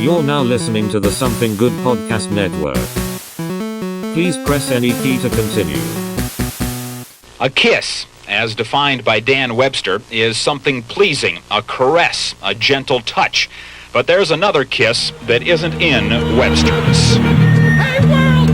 You're now listening to the Something Good Podcast Network. Please press any key to continue. A kiss, as defined by Dan Webster, is something pleasing, a caress, a gentle touch. But there's another kiss that isn't in Webster's. Hey world,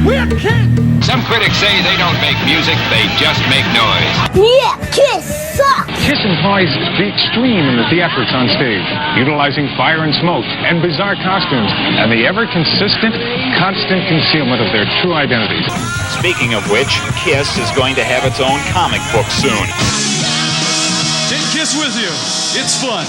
we're Kiss! Some critics say they don't make music, they just make noise. Yeah, Kiss sucks! Kiss implies the extreme in the theatrics on stage, utilizing fire and smoke and bizarre costumes, and the ever-consistent, constant concealment of their true identities. Speaking of which, Kiss is going to have its own comic book soon. Take Kiss with you. It's fun.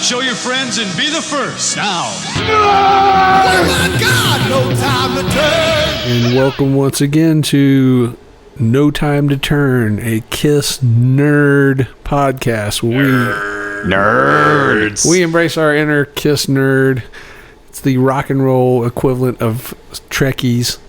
Show your friends and be the first. Now. Oh my God, no time to turn! And welcome once again to No Time to Turn, a Kiss nerd podcast. We embrace our inner Kiss nerd. It's the rock and roll equivalent of Trekkies.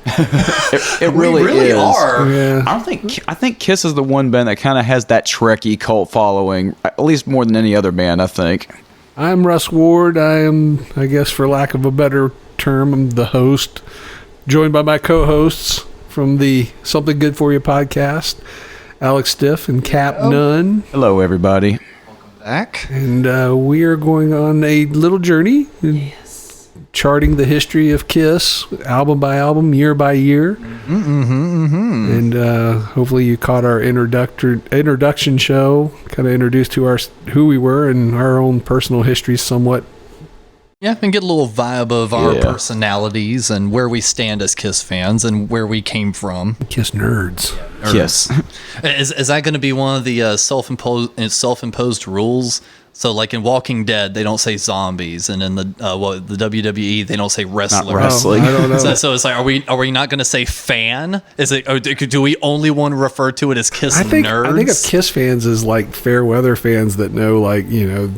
It really are. Yeah. I think Kiss is the one band that kind of has that Trekkie cult following, at least more than any other band, I think. I'm Russ Ward. I am, I guess for lack of a better term, I'm the host, joined by my co-hosts from the Something Good For You podcast, Alex Stiff and Cap Nunn. Hello, everybody. Back. And we are going on a little journey, charting the history of Kiss, album by album, year by year. And hopefully you caught our introduction show, kind of introduced to who we were and our own personal histories somewhat. Yeah, and get a little vibe of our personalities and where we stand as Kiss fans and where we came from. Kiss nerds. Yes. Is that going to be one of the self-imposed rules? So, like in Walking Dead, they don't say zombies, and in the WWE, they don't say wrestler. Not wrestling. I don't know. So it's like, are we not going to say fan? Is it? Or do we only want to refer to it as Kiss nerds? I think of Kiss fans as like fair weather fans that know, like, you know,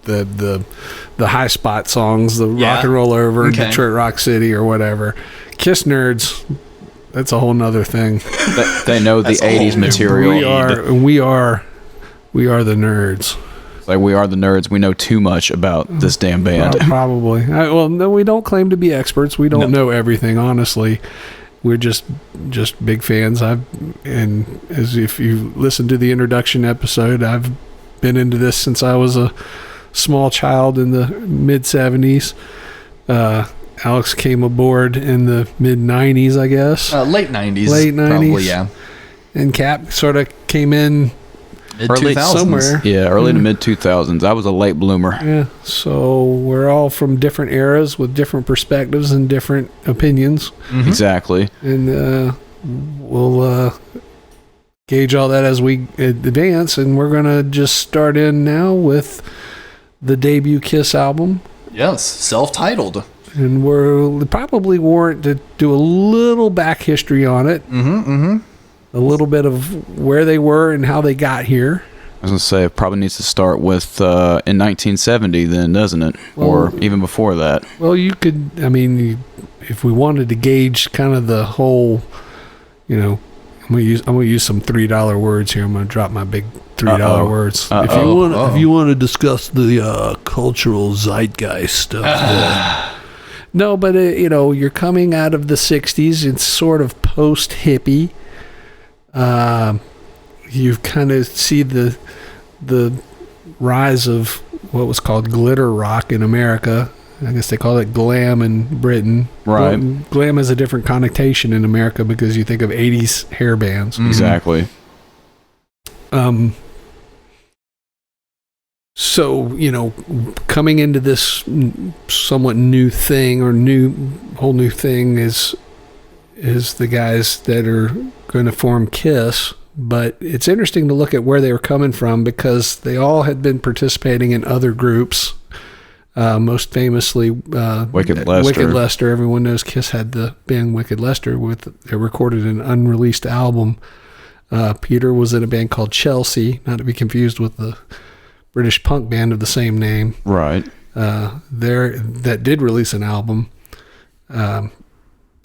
the high spot songs, the rock and roll over in Detroit Rock City or whatever. Kiss nerds, that's a whole nother thing. They know the 80s material. We are the nerds. Like, we are the nerds. We know too much about this damn band. Probably. No, we don't claim to be experts. We don't know everything, honestly. We're just big fans. And as if you listen to the introduction episode, I've been into this since I was a small child in the mid-'70s. Alex came aboard in the mid-'90s, I guess. Late 90s. Late 90s. Probably, yeah. And Cap sort of came in Early somewhere. Yeah, early to mid-2000s. I was a late bloomer. Yeah, so we're all from different eras with different perspectives and different opinions. Mm-hmm. Exactly. And we'll gauge all that as we advance, and we're going to just start in now with the debut Kiss album. Yes, self-titled. And we'll probably warrant to do a little back history on it. A little bit of where they were and how they got here. I was going to say, it probably needs to start with in 1970 then, doesn't it? Or even before that. Well, you could, if we wanted to gauge kind of the whole, you know, I'm gonna use some $3 words here. I'm going to drop my big $3 words. If you want to discuss the cultural zeitgeist stuff. No, but, you're coming out of the 60s. It's sort of post-hippie. You kind of see the rise of what was called glitter rock in America. I guess they call it glam in Britain. Right. Glam has a different connotation in America because you think of 80s hair bands. Exactly. So, coming into this somewhat new thing or whole new thing is the guys that are going to form Kiss. But it's interesting to look at where they were coming from because they all had been participating in other groups. Most famously, Wicked Lester. Wicked Lester. Everyone knows Kiss had the band Wicked Lester. They recorded an unreleased album. Peter was in a band called Chelsea, not to be confused with the British punk band of the same name. Right. That did release an album.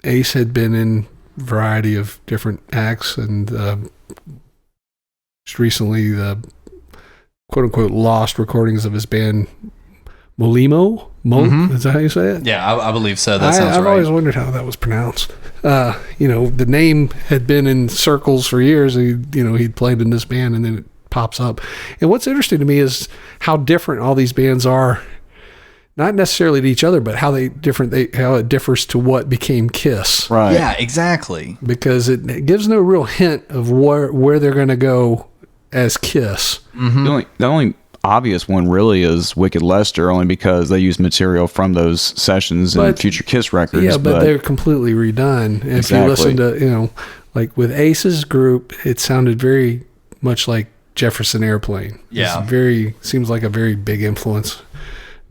Ace had been in a variety of different acts, and just recently the quote-unquote lost recordings of his band Molimo, Moog, is that how you say it? Yeah, I believe so. That sounds right. I've always wondered how that was pronounced. The name had been in circles for years. He'd played in this band, and then it pops up. And what's interesting to me is how different all these bands are. Not necessarily to each other, but how it differs to what became Kiss. Right. Yeah, exactly. Because it gives no real hint of where they're going to go as Kiss. The only obvious one really is Wicked Lester, only because they use material from those sessions and future Kiss records. Yeah, but they're completely redone. And if you listen to, like with Ace's group, it sounded very much like Jefferson Airplane. Yeah. Seems like a very big influence.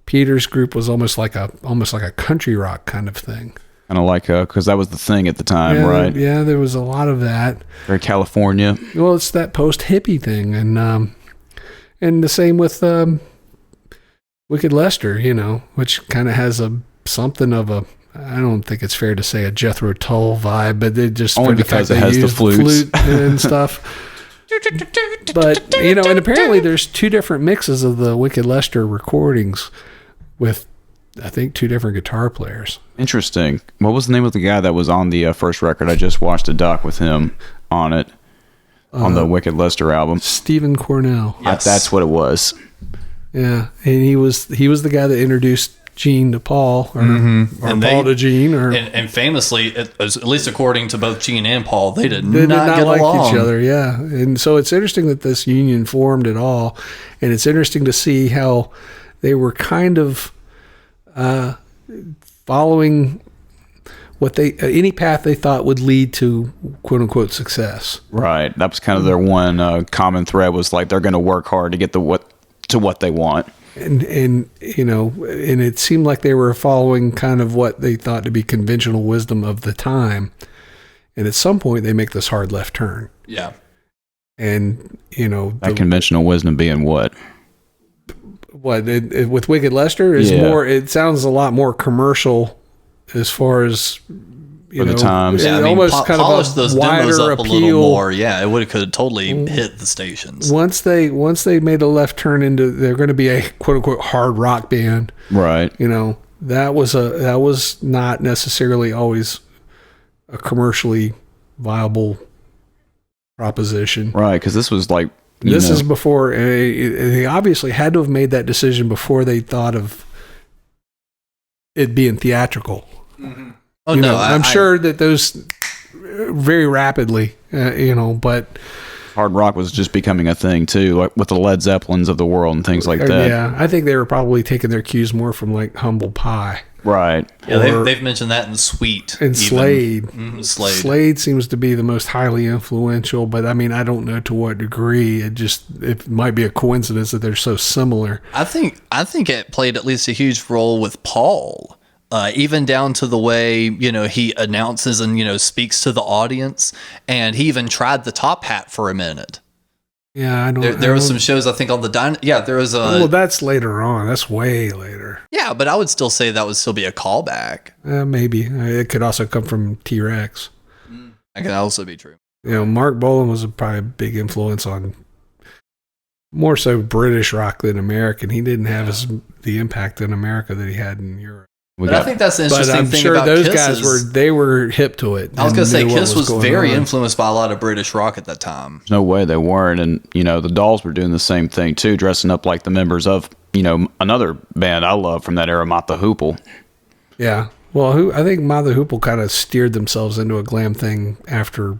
Peter's group was almost like a country rock kind of thing. Kind of like because that was the thing at the time, right? Yeah, there was a lot of that. Very California. Well, it's that post-hippie thing, and the same with Wicked Lester, which kind of has something of a. I don't think it's fair to say a Jethro Tull vibe, but they just only because it has the flute and stuff. But and apparently there's 2 different mixes of the Wicked Lester recordings with, I think, 2 different guitar players. Interesting. What was the name of the guy that was on the first record? I just watched a doc with him on it, on the Wicked Lester album. Stephen Cornell. Yes. That's what it was. Yeah, and he was the guy that introduced Gene to Paul, or Paul to Gene, and famously, at least according to both Gene and Paul, they did not get like along. each other. Yeah, and so it's interesting that this union formed at all, and it's interesting to see how they were kind of following what any path they thought would lead to quote unquote success. Right. That was kind of their one common thread, was like they're going to work hard to get to what they want. And it seemed like they were following kind of what they thought to be conventional wisdom of the time. And at some point they make this hard left turn. Yeah. And, that conventional wisdom being what? With Wicked Lester is more, it sounds a lot more commercial as far as, the times. Yeah, almost kind polish of those demos up a little more. Yeah, it could totally hit the stations. Once they made a left turn into, they're going to be a quote unquote hard rock band. Right. That was not necessarily always a commercially viable proposition. Right, because this was like this is before they obviously had to have made that decision before they thought of it being theatrical. Mm-hmm. Oh, no, I'm sure that those very rapidly, but hard rock was just becoming a thing too, like with the Led Zeppelins of the world and things like that. Yeah, I think they were probably taking their cues more from like Humble Pie. Right. Yeah, they've mentioned that in Sweet. And Slade. Slade. Slade seems to be the most highly influential, but I mean, I don't know to what degree. It might be a coincidence that they're so similar. I think it played at least a huge role with Paul. Even down to the way, he announces and, speaks to the audience. And he even tried the top hat for a minute. Yeah, I don't. There was some shows, I think, on the Yeah, there was a. Well, that's later on. That's way later. Yeah, but I would still say that would still be a callback. Maybe it could also come from T-Rex. That can also be true. Mark Bolan was probably a big influence on more so British rock than American. He didn't have the impact in America that he had in Europe. I think that's the interesting thing about those Kiss guys they were hip to it. I was going to say Kiss was very influenced by a lot of British rock at that time. There's no way they weren't. And, the Dolls were doing the same thing too, dressing up like the members of, another band I love from that era, Mott the Hoople. Yeah. Well, I think Mott the Hoople kind of steered themselves into a glam thing after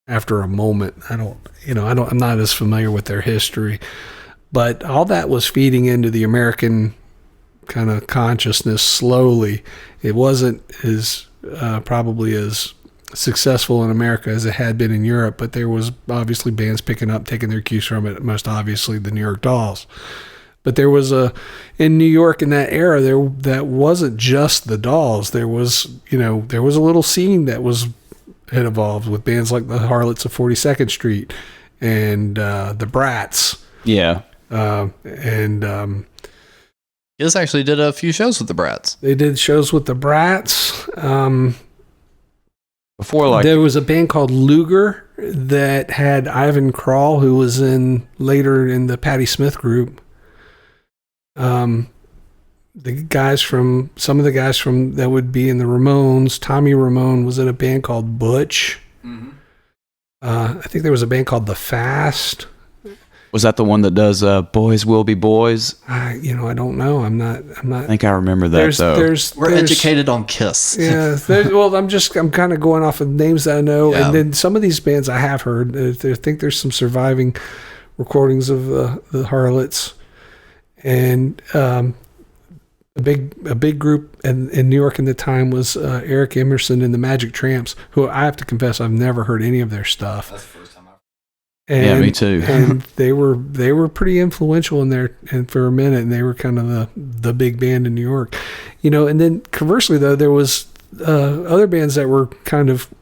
a moment. I'm not as familiar with their history, but all that was feeding into the American kind of consciousness slowly. It wasn't as probably as successful in America as it had been in Europe, but there was obviously bands picking up, taking their cues from it, most obviously the New York Dolls. But there was in New York in that era, that wasn't just the Dolls. There was a little scene that had evolved with bands like the Harlots of 42nd Street and the Brats. Yeah. Kiss actually did a few shows with the Brats. They did shows with the Brats. Before, there was a band called Luger that had Ivan Krall, who was later in the Patti Smith group. some of the guys from that would be in the Ramones. Tommy Ramone was in a band called Butch. Mm-hmm. I think there was a band called The Fast. Was that the one that does Boys Will Be Boys? I don't know. I'm not. I think I remember that though. We're educated on Kiss. Yeah. Well, I'm kind of going off of names that I know, and then some of these bands I have heard. I think there's some surviving recordings of the Harlots, and a big group in New York in the time was Eric Emerson and the Magic Tramps, who I have to confess I've never heard any of their stuff. That's the first time yeah, me too. And they were pretty influential in there, and for a minute, and they were kind of the big band in New York, And then conversely, though, there was other bands that were kind of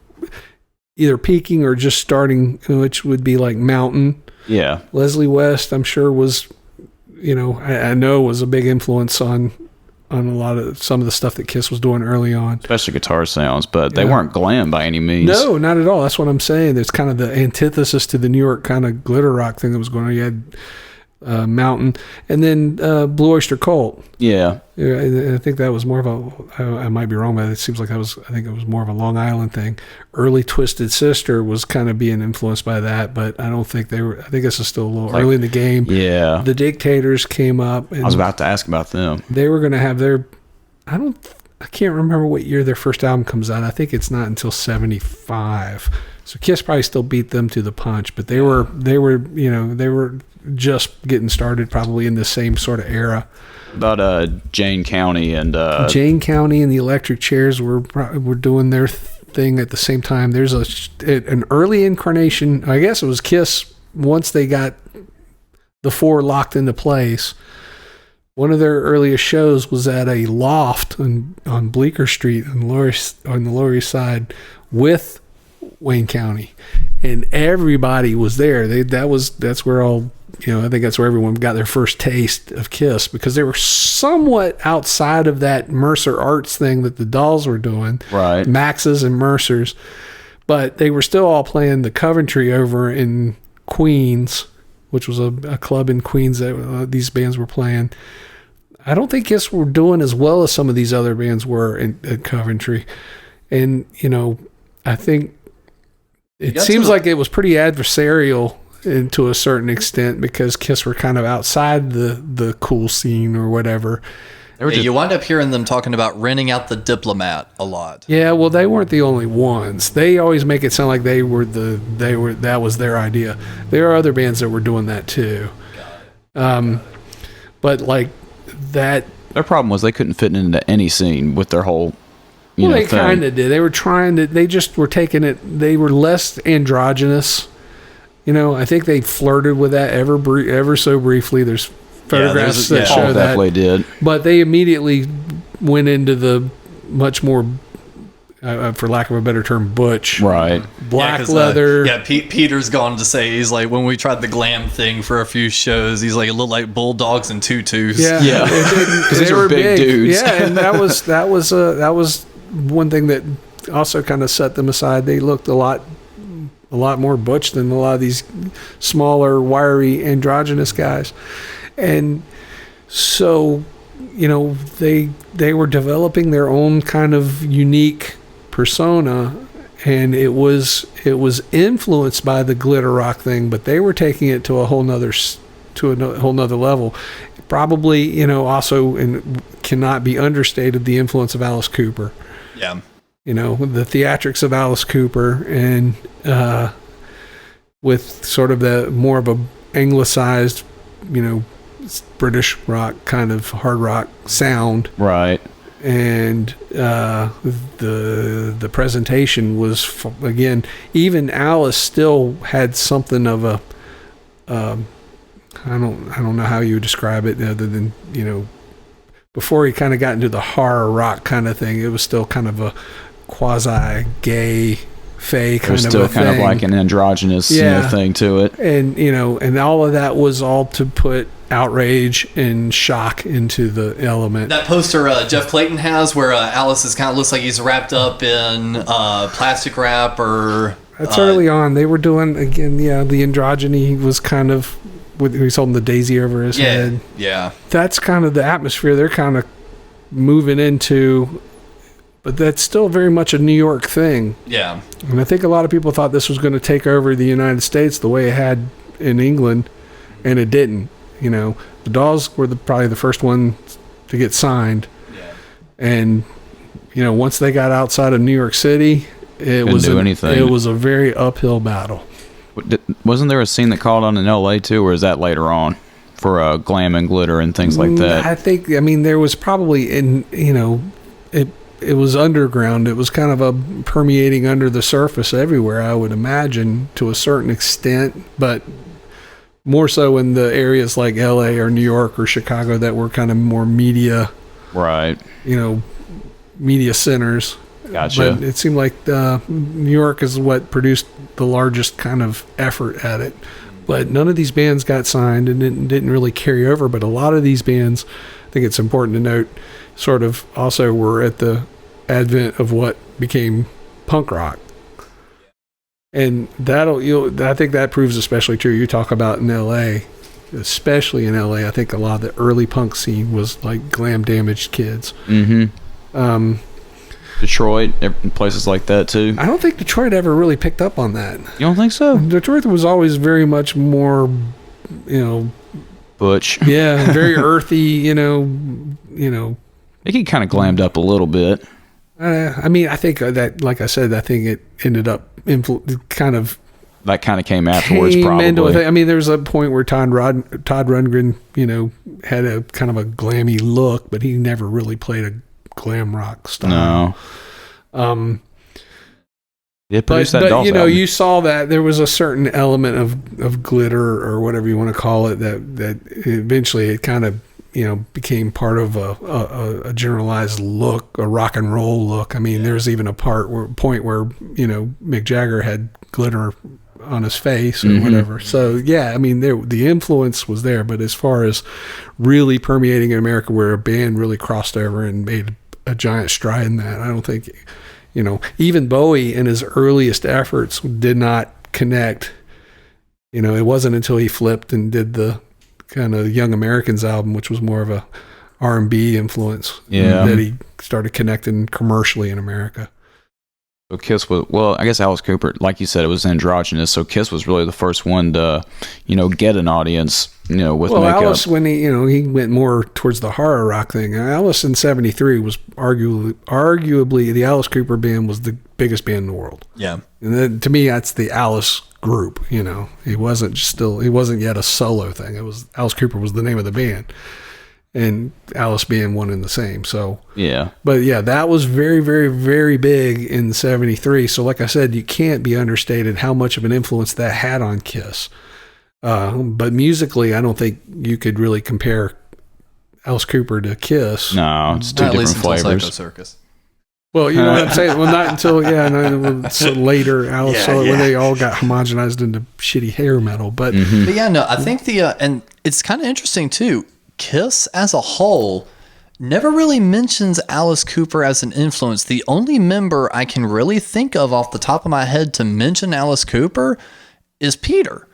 either peaking or just starting, which would be like Mountain. Yeah, Leslie West, I'm sure was, I know was a big influence on a lot of some of the stuff that Kiss was doing early on, especially guitar sounds, but they weren't glam by any means. No, not at all. That's what I'm saying. There's kind of the antithesis to the New York kind of glitter rock thing that was going on. You had Mountain, and then Blue Oyster Cult. Yeah, I think that was more of a. I might be wrong, but it seems like I think it was more of a Long Island thing. Early Twisted Sister was kind of being influenced by that, but I don't think they were. I think this is still a little early in the game. Yeah, the Dictators came up. And I was about to ask about them. They were going to have their. I can't remember what year their first album comes out. I think it's not until 75. So Kiss probably still beat them to the punch, but they were just getting started probably in the same sort of era. About Jane County and Jane County and the Electric Chairs were doing their thing at the same time. There's an early incarnation. I guess it was Kiss once they got the four locked into place. One of their earliest shows was at a loft on Bleecker Street on the Lower East Side with Wayne County, and everybody was there. That's where all, I think that's where everyone got their first taste of Kiss, because they were somewhat outside of that Mercer Arts thing that the Dolls were doing, right? Max's and Mercer's, but they were still all playing the Coventry over in Queens, which was a club in Queens that these bands were playing. I don't think Kiss were doing as well as some of these other bands were at Coventry, and I think it seems like it was pretty adversarial to a certain extent, because Kiss were kind of outside the cool scene or whatever. You wind up hearing them talking about renting out the Diplomat a lot. Yeah, well, they weren't the only ones. They always make it sound like that was their idea. There are other bands that were doing that too. But like that, their problem was they couldn't fit into any scene with their whole. They kind of did. They were trying to. They just were taking it. They were less androgynous. I think they flirted with that ever so briefly. There's photographs that show that. Definitely did. But they immediately went into the much more, for lack of a better term, butch. Right. Black leather. Peter's gone to say, he's like, when we tried the glam thing for a few shows, he's like, it looked like bulldogs and tutus. Yeah. Because these were big dudes. Yeah, and that was one thing that also kind of set them aside. They looked a lot more butch than a lot of these smaller, wiry, androgynous guys. And so, they were developing their own kind of unique persona, and it was influenced by the glitter rock thing, but they were taking it to a whole nother level. Probably, also, and cannot be understated, the influence of Alice Cooper. Yeah. The theatrics of Alice Cooper, and with sort of the more of a anglicized, British rock kind of hard rock sound. Right. And the presentation was, again, even Alice still had something of a I don't know how you would describe it other than, before he kind of got into the horror rock kind of thing, it was still kind of a quasi-gay, fey kind of a thing. It was still kind of like an androgynous thing to it. And, and all of that was all to put outrage and shock into the element. That poster Jeff Clayton has where Alice is kind of looks like he's wrapped up in plastic wrap or... That's early on. They were doing, again, the androgyny was kind of... He's holding the daisy over his head. Yeah. That's kind of the atmosphere they're kind of moving into, but that's still very much a New York thing. Yeah. And I think a lot of people thought this was going to take over the United States the way it had in England, and it didn't. You know, the Dolls were probably the first one to get signed. Yeah. And, you know, once they got outside of New York City, it was a very uphill battle. Wasn't there a scene that called on in L.A. too, or is that later on for glam and glitter and things like that? I mean, there was probably it was underground. It was kind of a permeating under the surface everywhere, I would imagine, to a certain extent, but more so in the areas like L.A. or New York or Chicago that were kind of more media, right? You know, media centers. Gotcha. But it seemed like New York is what produced the largest kind of effort at it. But none of these bands got signed and didn't really carry over. But a lot of these bands, I think it's important to note, sort of also were at the advent of what became punk rock. And I think that proves especially true. You talk about in L.A., especially in L.A., I think a lot of the early punk scene was like glam damaged kids. Mm-hmm. Detroit, places like that too. I don't think Detroit ever really picked up on that. You don't think so? Detroit was always very much more, you know, butch. Yeah, very earthy. You know. It get kind of glammed up a little bit. I mean, I think that, like I said, I think it ended up that kind of came afterwards. Probably. I mean, there's a point where Todd Rundgren, you know, had a kind of a glammy look, but he never really played a glam rock style. No. But you know, you saw that there was a certain element of glitter or whatever you want to call it that eventually it kind of, you know, became part of a generalized look, a rock and roll look. I mean, there's even a point where, you know, Mick Jagger had glitter on his face or whatever. So yeah, I mean, the influence was there, but as far as really permeating in America, where a band really crossed over and made a giant stride in that, I don't think, you know, even Bowie in his earliest efforts did not connect. You know, it wasn't until he flipped and did the kind of Young Americans album, which was more of a R&B influence, that he started connecting commercially in America. So Kiss was, well, I guess Alice Cooper, like you said, it was androgynous. So Kiss was really the first one to, you know, get an audience, you know, with makeup. Alice, when he went more towards the horror rock thing. Alice in '73 was arguably the Alice Cooper band was the biggest band in the world. Yeah. And then, to me, that's the Alice group. You know, he wasn't yet a solo thing. It was Alice Cooper was the name of the band, and Alice being one and the same. So yeah, but yeah, that was very, very, very big in '73. So like I said, you can't be understated how much of an influence that had on Kiss. But musically, I don't think you could really compare Alice Cooper to Kiss. No, it's two different flavors. Psycho Circus. Well, you know what I'm saying? Well, not until, so later, Alice, when they all got homogenized into shitty hair metal. But, but yeah, no, I think and it's kind of interesting too. Kiss as a whole never really mentions Alice Cooper as an influence. The only member I can really think of off the top of my head to mention Alice Cooper is Peter.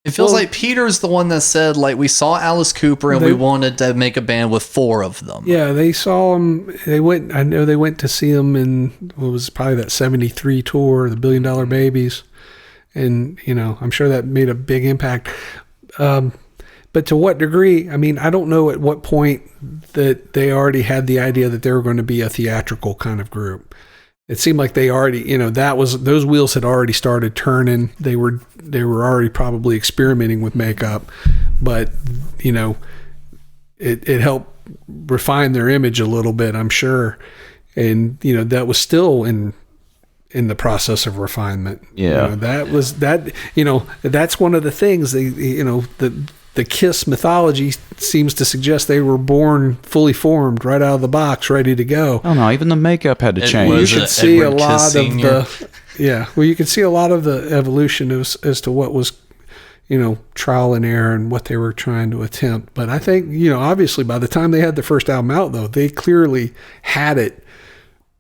It feels like Peter's the one that said, like, we saw Alice Cooper and we wanted to make a band with 4 of them. Yeah, they saw him. I know they went to see him in what was probably that '73 tour, the $1 Billion Babies. And, you know, I'm sure that made a big impact. But to what degree? I mean, I don't know at what point that they already had the idea that they were going to be a theatrical kind of group. It seemed like they already, you know, those wheels had already started turning. They were already probably experimenting with makeup, but, you know, it helped refine their image a little bit, I'm sure. And, you know, that was still in the process of refinement. Yeah. You know, that's one of the things the Kiss mythology seems to suggest they were born fully formed, right out of the box, ready to go. Oh no, even the makeup had to change. You could see a lot of you could see a lot of the evolution as to what was, you know, trial and error and what they were trying to attempt. But I think, you know, obviously by the time they had the first album out, though, they clearly had it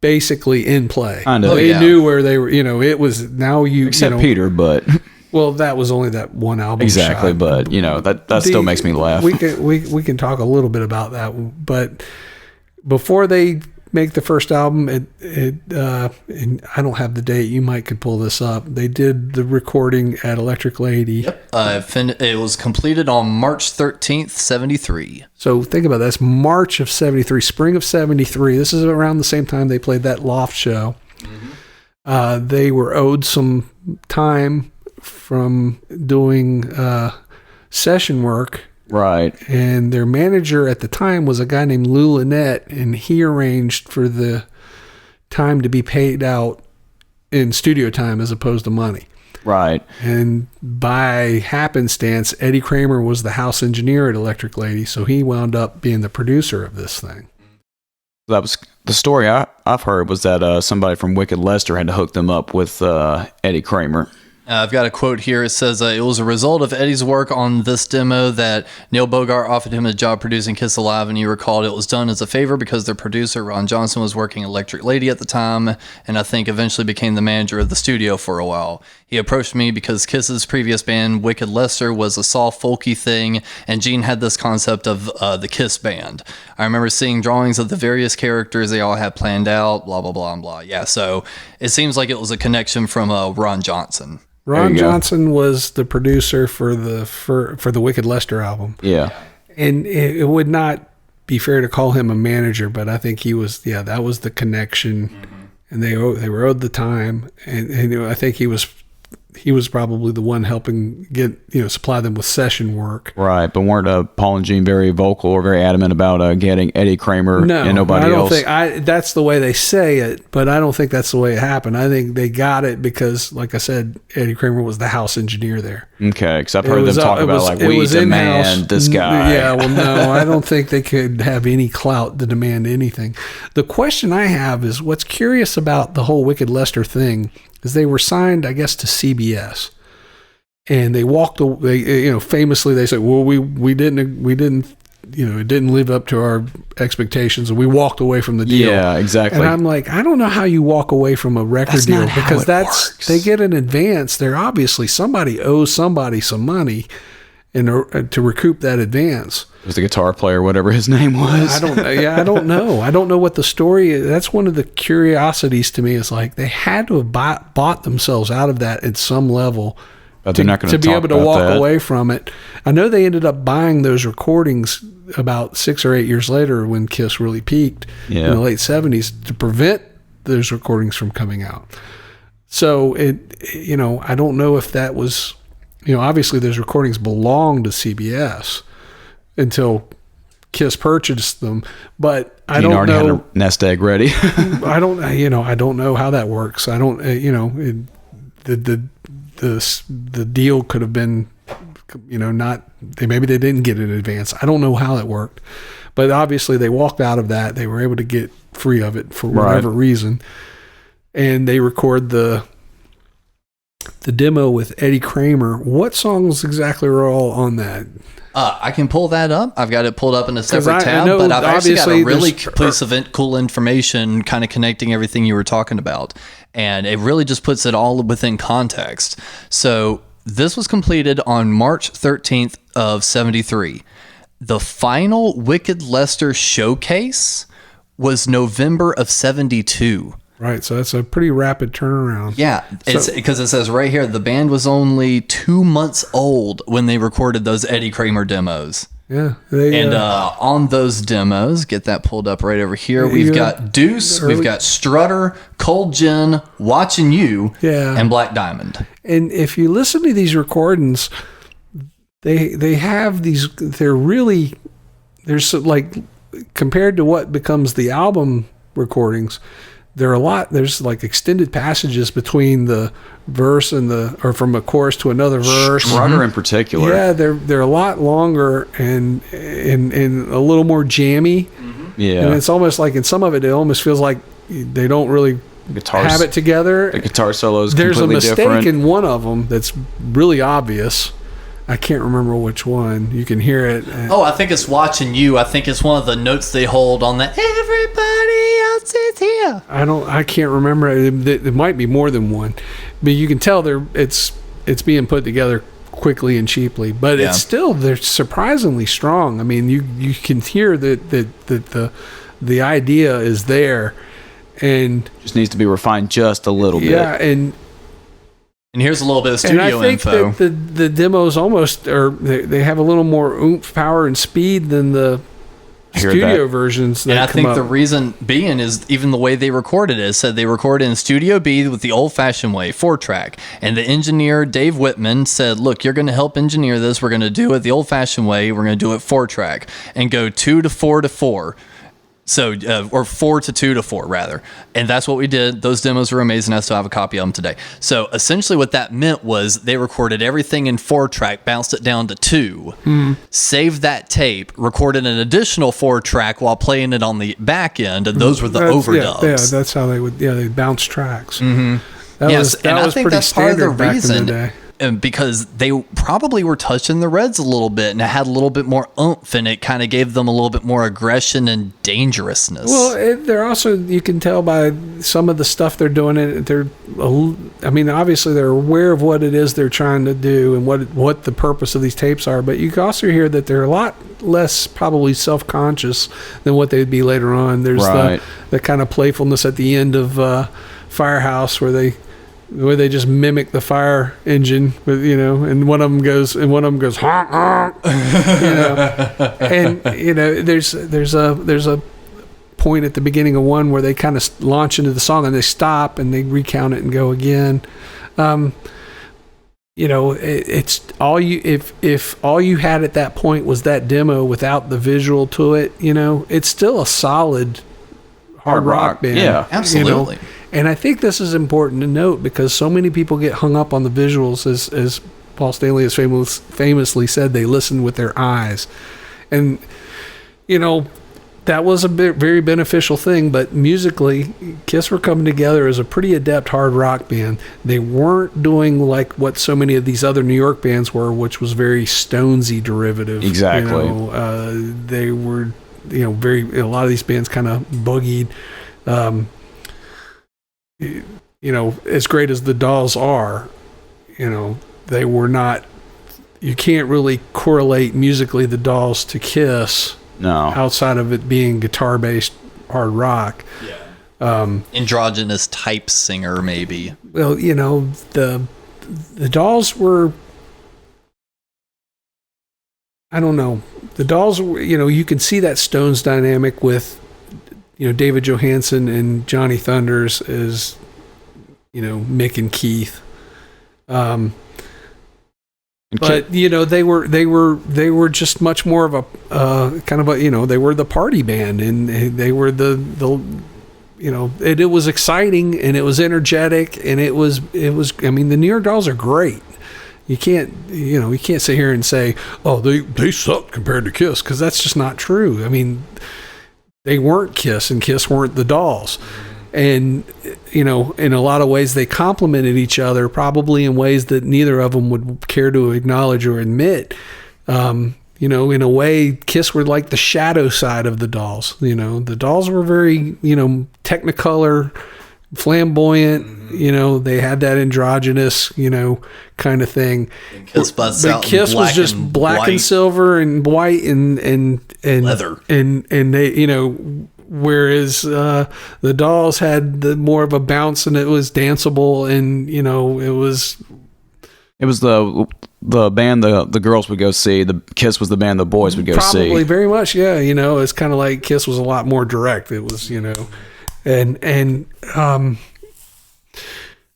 basically in play. They knew where they were. You know, it was now except Peter, but. Well, that was only that one album. Exactly, shot. But you know that still makes me laugh. We can talk a little bit about that, but before they make the first album, and I don't have the date. You could pull this up. They did the recording at Electric Lady. Yep. It was completed on March 13th, 73. So think about that. That's March of 73, spring of 73. This is around the same time they played that Loft show. Mm-hmm. They were owed some time from doing session work. Right. And their manager at the time was a guy named Lou Lynette, and he arranged for the time to be paid out in studio time as opposed to money. Right. And by happenstance, Eddie Kramer was the house engineer at Electric Lady, so he wound up being the producer of this thing. That was the story I've heard, was that somebody from Wicked Lester had to hook them up with Eddie Kramer. I've got a quote here. It says, it was a result of Eddie's work on this demo that Neil Bogart offered him a job producing Kiss Alive, and he recalled it was done as a favor because their producer, Ron Johnson, was working Electric Lady at the time, and I think eventually became the manager of the studio for a while. He approached me because Kiss's previous band, Wicked Lester, was a soft, folky thing, and Gene had this concept of the Kiss band. I remember seeing drawings of the various characters they all had planned out, blah, blah, blah, blah. Yeah, so it seems like it was a connection from Ron Johnson. Ron Johnson was the producer for the Wicked Lester album. Yeah. And it would not be fair to call him a manager, but I think he was, that was the connection. Mm-hmm. And they were owed the time. And I think he was probably the one helping supply them with session work. Right. But weren't Paul and Gene very vocal or very adamant about getting Eddie Kramer and nobody else? That's the way they say it, but I don't think that's the way it happened. I think they got it because, like I said, Eddie Kramer was the house engineer there. Okay. Because I've heard them talk about we demand this guy. Yeah. Well, no, I don't think they could have any clout to demand anything. The question I have is, what's curious about the whole Wicked Lester thing is they were signed, I guess, to CBS, and they walked away. Famously, they said, "Well, we didn't, it didn't live up to our expectations, and we walked away from the deal." Yeah, exactly. And I'm like, I don't know how you walk away from a record deal because they get an advance. They're obviously somebody owes somebody some money, and to recoup that advance. It was the guitar player, whatever his name was. I don't know. I don't know what the story is. That's one of the curiosities to me. Is like they had to have bought themselves out of that at some level to be able to walk away from it. I know they ended up buying those recordings about 6 or 8 years later when Kiss really peaked in the late 70s to prevent those recordings from coming out. So I don't know if that was, obviously those recordings belonged to CBS until Kiss purchased them, but I don't already know. Had a nest egg ready. I don't know how that works. I don't, the deal could have been, maybe they didn't get it in advance. I don't know how that worked, but obviously they walked out of that. They were able to get free of it for whatever reason, and they record the demo with Eddie Kramer. What songs exactly were all on that? I can pull that up. I've got it pulled up in a separate tab, but I've actually got a really piece of cool information kind of connecting everything you were talking about. And it really just puts it all within context. So this was completed on March 13th of 73. The final Wicked Lester showcase was November of 72. Right, so that's a pretty rapid turnaround. Yeah, it's because it says right here, the band was only 2 months old when they recorded those Eddie Kramer demos. Yeah. On those demos, get that pulled up right over here, we've got Deuce, we've got Strutter, Cold Gin, Watching You, and Black Diamond. And if you listen to these recordings, they have these, there's like, compared to what becomes the album recordings, there's like extended passages between the verse and or from a chorus to another verse. Strutter in particular. Yeah, they're a lot longer and a little more jammy. Mm-hmm. Yeah. And it's almost like in some of it almost feels like they don't really have it together. The guitar solo is There's completely a mistake different. in one of them that's really obvious. I can't remember which one. You can hear it. I think it's Watching You. I think it's one of the notes they hold on the everybody else is here. I can't remember. It might be more than one, but you can tell it's being put together quickly and cheaply. But it's still, they're surprisingly strong. I mean, you can hear that the the idea is there, and just needs to be refined just a little bit. Yeah, and here's a little bit of studio and I think info. That the demos almost they have a little more oomph, power, and speed than the studio versions. And I think the reason being is even the way they recorded it. It said they recorded in Studio B with the old-fashioned way, 4-track. And the engineer, Dave Whitman, said, look, you're going to help engineer this. We're going to do it the old-fashioned way. We're going to do it 4-track and go 2 to 4 to 4. So, or 4 to 2 to 4 rather. And that's what we did. Those demos were amazing. I still have a copy of them today. So essentially what that meant was they recorded everything in 4-track, bounced it down to 2, saved that tape, recorded an additional 4-track while playing it on the back end. And those were the overdubs. Yeah, that's how they bounce tracks. Mm-hmm. Yes, and I think that's part of the reason. Because they probably were touching the Reds a little bit and it had a little bit more oomph and it kind of gave them a little bit more aggression and dangerousness. Well, they're also, you can tell by some of the stuff they're doing, obviously they're aware of what it is they're trying to do and what the purpose of these tapes are, but you can also hear that they're a lot less probably self-conscious than what they'd be later on. There's the kind of playfulness at the end of Firehouse where they just mimic the fire engine, and one of them goes honk honk, and there's a point at the beginning of one where they kind of launch into the song and they stop and they recount it and go again. It's all you if all you had at that point was that demo without the visual to it, it's still a solid hard rock band. Yeah, absolutely. And I think this is important to note because so many people get hung up on the visuals, as Paul Stanley has famously said, they listen with their eyes. And, that was a very beneficial thing, but musically, Kiss were coming together as a pretty adept hard rock band. They weren't doing like what so many of these other New York bands were, which was very Stonesy derivative. Exactly. They were, a lot of these bands kind of boogied. As great as the Dolls are, they were not. You can't really correlate musically the Dolls to Kiss. No. Outside of it being guitar-based hard rock. Yeah. Androgynous type singer, maybe. Well, the Dolls were. I don't know. The Dolls were. You can see that Stones dynamic with. David Johansen and Johnny Thunders as, Mick and Keith. But they were just much more of a kind of a they were the party band and they were the it was exciting and it was energetic and it was the New York Dolls are great. You can't sit here and say, oh, they sucked compared to Kiss, because that's just not true. They weren't Kiss and Kiss weren't the Dolls. And, in a lot of ways they complemented each other, probably in ways that neither of them would care to acknowledge or admit. In a way, Kiss were like the shadow side of the Dolls. The Dolls were very, technicolor, flamboyant, they had that androgynous, kind of thing. Kiss was just black and silver and white and leather. And they, whereas the Dolls had more of a bounce and it was danceable and, it was the band the girls would go see. The Kiss was the band the boys would go see. Probably very much, yeah. It's kind of like Kiss was a lot more direct. It was,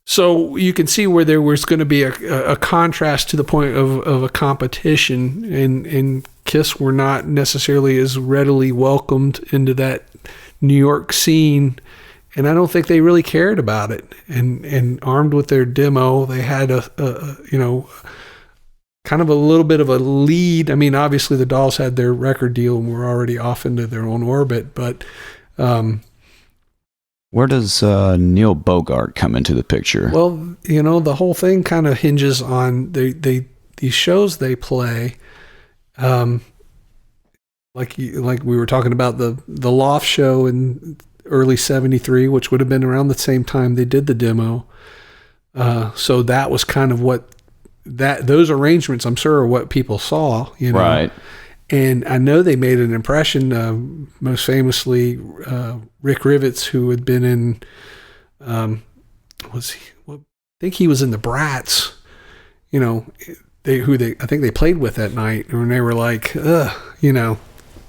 so you can see where there was going to be a contrast to the point of a competition, and Kiss were not necessarily as readily welcomed into that New York scene, and I don't think they really cared about it. And armed with their demo, they had a kind of a little bit of a lead. Obviously the Dolls had their record deal and were already off into their own orbit, but where does Neil Bogart come into the picture? Well, the whole thing kind of hinges on these shows they play. Like we were talking about the Loft show in early '73, which would have been around the same time they did the demo. So that was kind of what those arrangements, I'm sure, are what people saw. Right. And I know they made an impression, most famously Rick Rivets, who had been in, I think he was in the Brats, you know, I think they played with that night, and they were like, you know,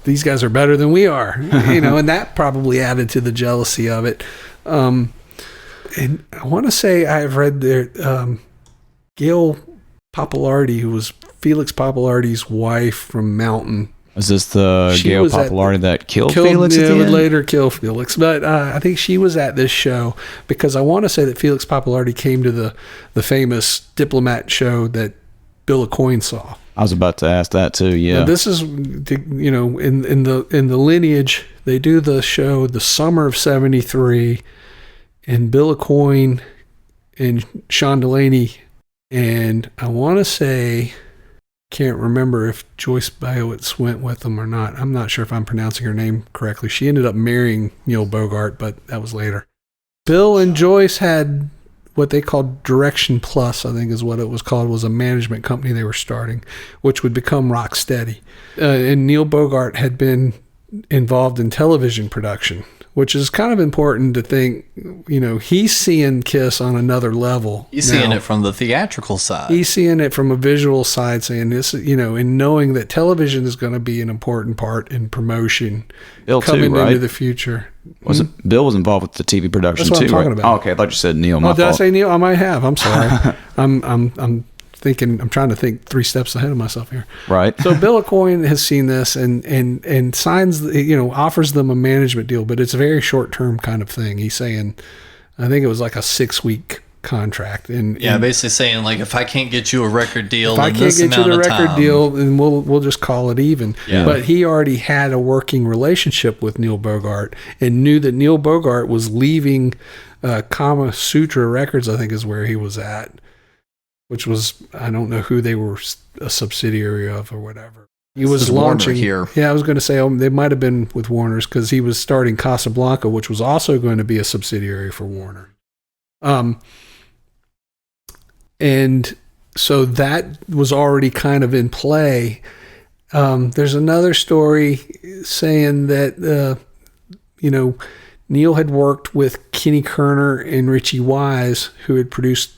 these guys are better than we are, you know, and that probably added to the jealousy of it. And I want to say I've read there, Gail Papalardi, who was Felix Papalardi's wife from Mountain. Is this the Gail Papalardi that killed Felix at the would end? later kill Felix. But I think she was at this show because I want to say that Felix Papalardi came to the famous Diplomat show that Bill Aucoin saw. I was about to ask that too. Yeah, now this is, you know, in the lineage, they do the show the summer of '73, and Bill Aucoin and Sean Delaney, and I want to say, can't remember if Joyce Biowitz went with them or not. I'm not sure if I'm pronouncing her name correctly. She ended up marrying Neil Bogart, but that was later. Bill and Joyce had what they called Direction Plus, I think is what it was called, was a management company they were starting, which would become Rocksteady. And Neil Bogart had been involved in television production, which is kind of important to think, you know, he's seeing Kiss on another level. He's seeing it from the theatrical side. He's seeing it from a visual side, saying this, you know, and knowing that television is going to be an important part in promotion Bill coming too, right? into the future. Bill was involved with the TV production That's what too, I'm talking right? about. Oh, okay, I thought you said Neil. Did I say Neil? I might have. I'm sorry. I'm trying to think 3 steps ahead of myself here. Right. So Bill Aucoin has seen this and signs, you know, offers them a management deal, but it's a very short term kind of thing. He's saying, I think it was like a 6-week contract, and basically saying like, if I can't get you a record deal, if I can't get you the record deal, then we'll just call it even. Yeah. But he already had a working relationship with Neil Bogart and knew that Neil Bogart was leaving Kama Sutra Records, I think is where he was at, which was, I don't know who they were a subsidiary of or whatever. He was launching here. Yeah, I was going to say they might have been with Warner's because he was starting Casablanca, which was also going to be a subsidiary for Warner. And so that was already kind of in play. There's another story saying that, you know, Neil had worked with Kenny Kerner and Richie Wise, who had produced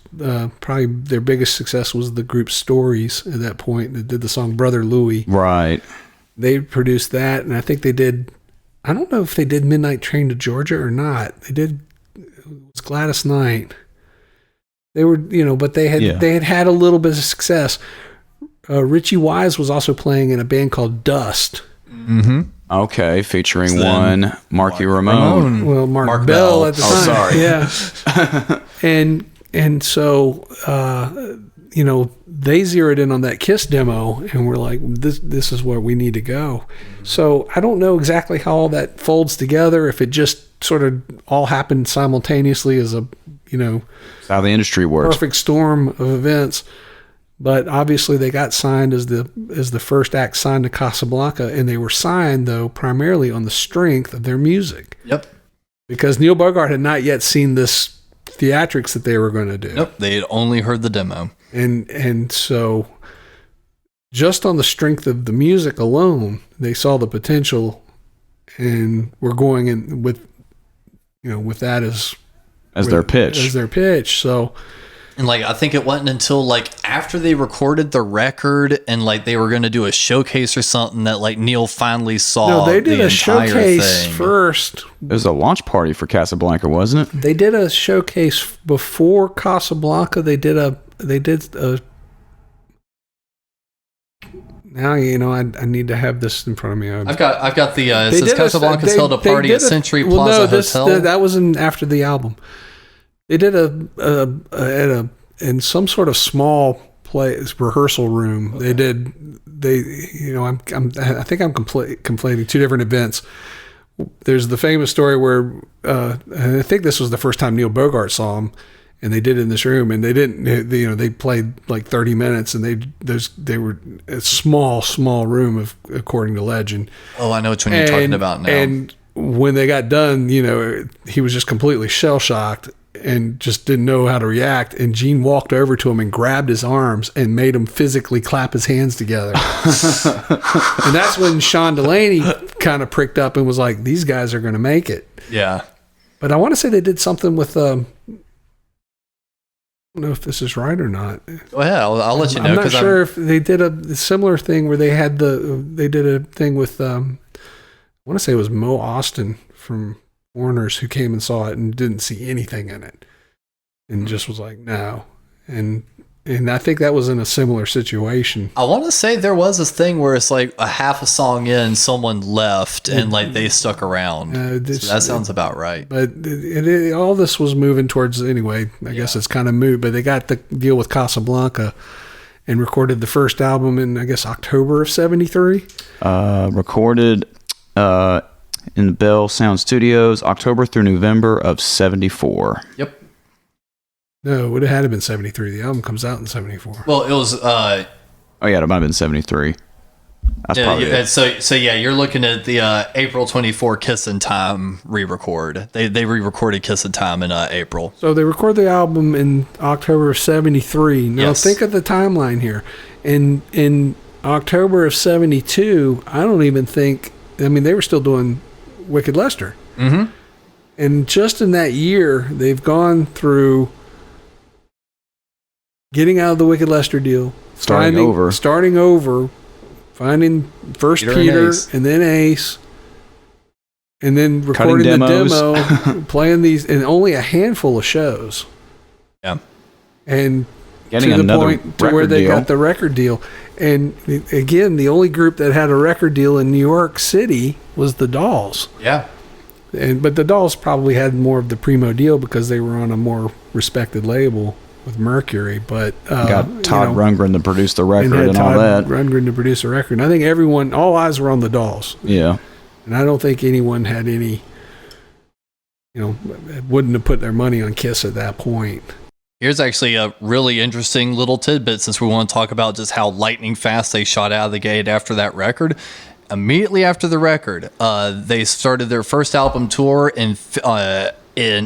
probably their biggest success was the group Stories at that point. They did the song Brother Louie. Right. They produced that, and I think they did, I don't know if they did Midnight Train to Georgia or not. They did, it was Gladys Knight. They were, you know, but they had a little bit of success. Richie Wise was also playing in a band called Dust. Mm-hmm. Okay, featuring one Marky Ramone. Well, Mark Bell at the time. Oh, sorry. Yeah. And so, you know, they zeroed in on that Kiss demo and were like, this is where we need to go. So I don't know exactly how all that folds together, if it just sort of all happened simultaneously as a, you know, that's how the industry works. Perfect storm of events. But obviously they got signed as the first act signed to Casablanca, and they were signed, though, primarily on the strength of their music. Yep. Because Neil Bogart had not yet seen this theatrics that they were going to do. Nope, they had only heard the demo. And so just on the strength of the music alone, they saw the potential and were going in with, you know, with that as their pitch. As their pitch. So, and like, I think it wasn't until like after they recorded the record and like they were going to do a showcase or something that like Neil finally saw. No, they did the a showcase thing first. It was a launch party for Casablanca, wasn't it? They did a showcase before Casablanca. They did a now, you know, I need to have this in front of me. I've got the it says Casablanca's held a party at Century Plaza Hotel. That was after the album. They did in some sort of small place rehearsal room. I think I'm conflating 2 different events. There's the famous story where I think this was the first time Neil Bogart saw him, and they did it in this room, and they didn't, you know, they played like 30 minutes, and they were a small room according to legend. Oh, I know which one you're talking about now. And when they got done, you know, he was just completely shell shocked. and just didn't know how to react. And Gene walked over to him and grabbed his arms and made him physically clap his hands together. And that's when Sean Delaney kind of pricked up and was like, these guys are going to make it. Yeah. But I want to say they did something with, I don't know if this is right or not. Well, I'll let you know. I'm not sure if they did a similar thing where they did a thing with, I want to say it was Mo Austin from Warner's who came and saw it and didn't see anything in it and just was like, no. And I think that was in a similar situation. I want to say there was this thing where it's like a half a song in, someone left and like they stuck around. So that sounds about right. But all this was moving towards, anyway, I guess it's kind of moved, but they got the deal with Casablanca and recorded the first album in, I guess, October of 73. Recorded in the Bell Sound Studios, October through November of 74. Yep. No, it would have had to been 73. The album comes out in 74. Well, it was... oh, yeah, it might have been 73. That's probably it. So yeah, you're looking at the April 24 Kissin' Time re-record. They re-recorded Kissin' Time in April. So they recorded the album in October of 73. Now think of the timeline here. In October of 72, I don't even think... I mean, they were still doing Wicked Lester. Mm-hmm. And just in that year, they've gone through getting out of the Wicked Lester deal, starting over, finding first Peter and then Ace, and then recording the demo, playing these, and only a handful of shows. Yeah. And getting to the point to where they got the record deal. And again, the only group that had a record deal in New York City was the Dolls. Yeah. But the Dolls probably had more of the primo deal because they were on a more respected label with Mercury. But got Todd Rundgren to produce the record and all that. Rundgren to produce the record. And I think all eyes were on the Dolls. Yeah. And I don't think anyone had any, wouldn't have put their money on Kiss at that point. Here's actually a really interesting little tidbit since we want to talk about just how lightning fast they shot out of the gate after that record. Immediately after the record, they started their first album tour in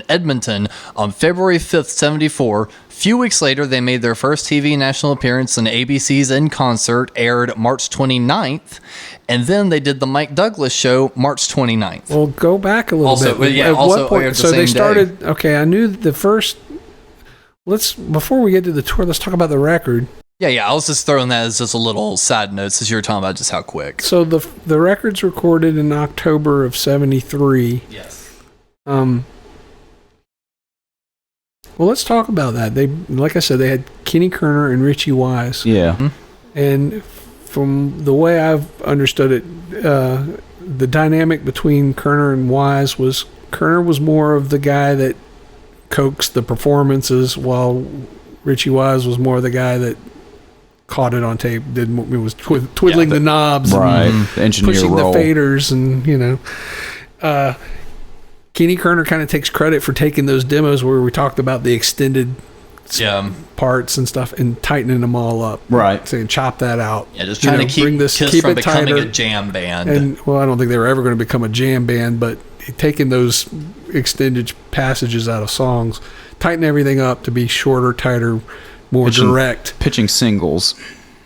Edmonton on February 5th, 74. Few weeks later, they made their first TV national appearance in ABC's In Concert, aired March 29th. And then they did the Mike Douglas show March 29th. Well, go back a little bit. Yeah, At also what point? So they started, I knew the first... before we get to the tour, let's talk about the record. Yeah, I was just throwing that as just a little side note since you were talking about just how quick. So the record's recorded in October of 73. Yes. Well, let's talk about that. They, like I said, they had Kenny Kerner and Richie Wise. Yeah. Mm-hmm. And from the way I've understood it, the dynamic between Kerner and Wise was Kerner was more of the guy that coaxed the performances, while Richie Wise was more the guy that caught it on tape, was twiddling the knobs, right? And engineer pushing role. the faders, and Kenny Kerner kind of takes credit for taking those demos where we talked about the extended parts and stuff and tightening them all up, right? Saying chop that out, just trying to keep Kiss from becoming a jam band. And I don't think they were ever going to become a jam band, but taking those extended passages out of songs, tighten everything up to be shorter, tighter, more direct, pitching singles,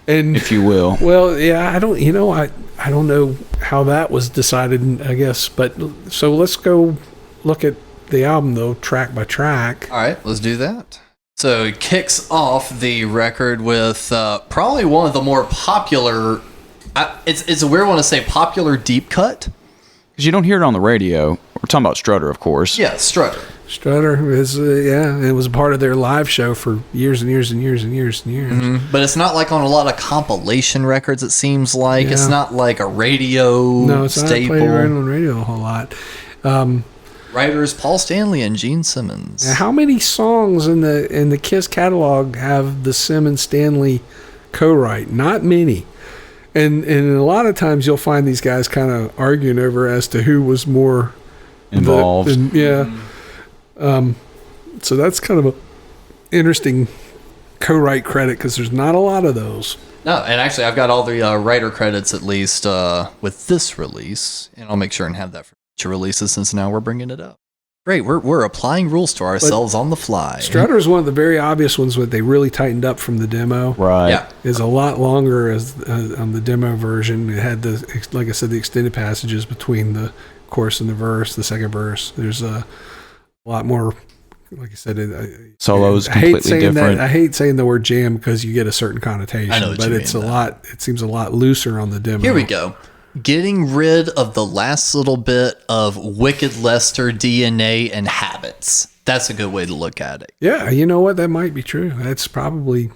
and if you will. Well, yeah, I don't know how that was decided, I guess, but so let's go look at the album though, track by track. All right, let's do that. So it kicks off the record with probably one of the more popular. It's a weird one to say popular deep cut. Because you don't hear it on the radio. We're talking about Strutter, of course. Yeah, Strutter. Strutter is, it was a part of their live show for years and years and years and years and years. Mm-hmm. But it's not like on a lot of compilation records, it seems like. Yeah. It's not like a radio No, it's staple. not played around on radio a whole lot. Writers Paul Stanley and Gene Simmons. Now, how many songs in the Kiss catalog have the Simmons-Stanley co-write? Not many. And a lot of times you'll find these guys kind of arguing over as to who was more involved. So that's kind of an interesting co-write credit because there's not a lot of those. No, and actually I've got all the writer credits at least with this release, and I'll make sure and have that for future releases since now we're bringing it up. Great, we're applying rules to ourselves on the fly. Strutter is one of the very obvious ones that they really tightened up from the demo. Right. Yeah. Is a lot longer as on the demo version. It had like I said, the extended passages between the chorus and the verse, the second verse. There's a lot more. Like I said, solos completely different. I hate saying the word jam because you get a certain connotation. I know what but you it's mean, a lot. It seems a lot looser on the demo. Here we go. Getting rid of the last little bit of Wicked Lester DNA and habits. That's a good way to look at it. Yeah, you know what? That might be true. That's probably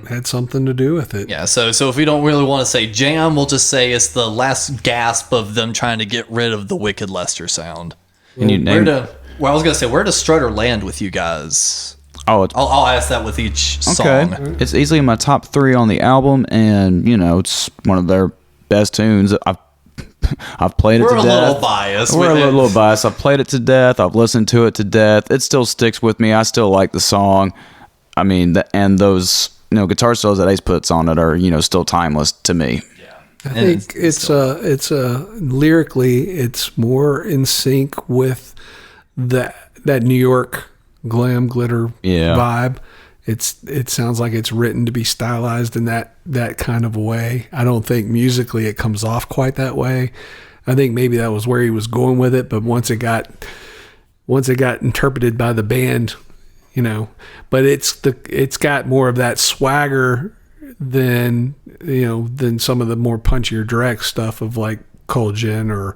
had something to do with it. Yeah, so if we don't really want to say jam, we'll just say it's the last gasp of them trying to get rid of the Wicked Lester sound. Can you name I was going to say, where does Strutter land with you guys? Oh, I'll ask that with each song. Okay. It's easily in my top 3 on the album, and, it's one of their best tunes. I've played it to death. We're a little biased. We're a little biased. I've played it to death. I've listened to it to death. It still sticks with me. I still like the song. I mean, and those guitar solos that Ace puts on it are still timeless to me. Yeah, I think it's lyrically it's more in sync with that New York glam glitter vibe. It sounds like it's written to be stylized in that kind of a way. I don't think musically it comes off quite that way. I think maybe that was where he was going with it, but once it got interpreted by the band, but it's got more of that swagger than some of the more punchier direct stuff of like Cold Gin or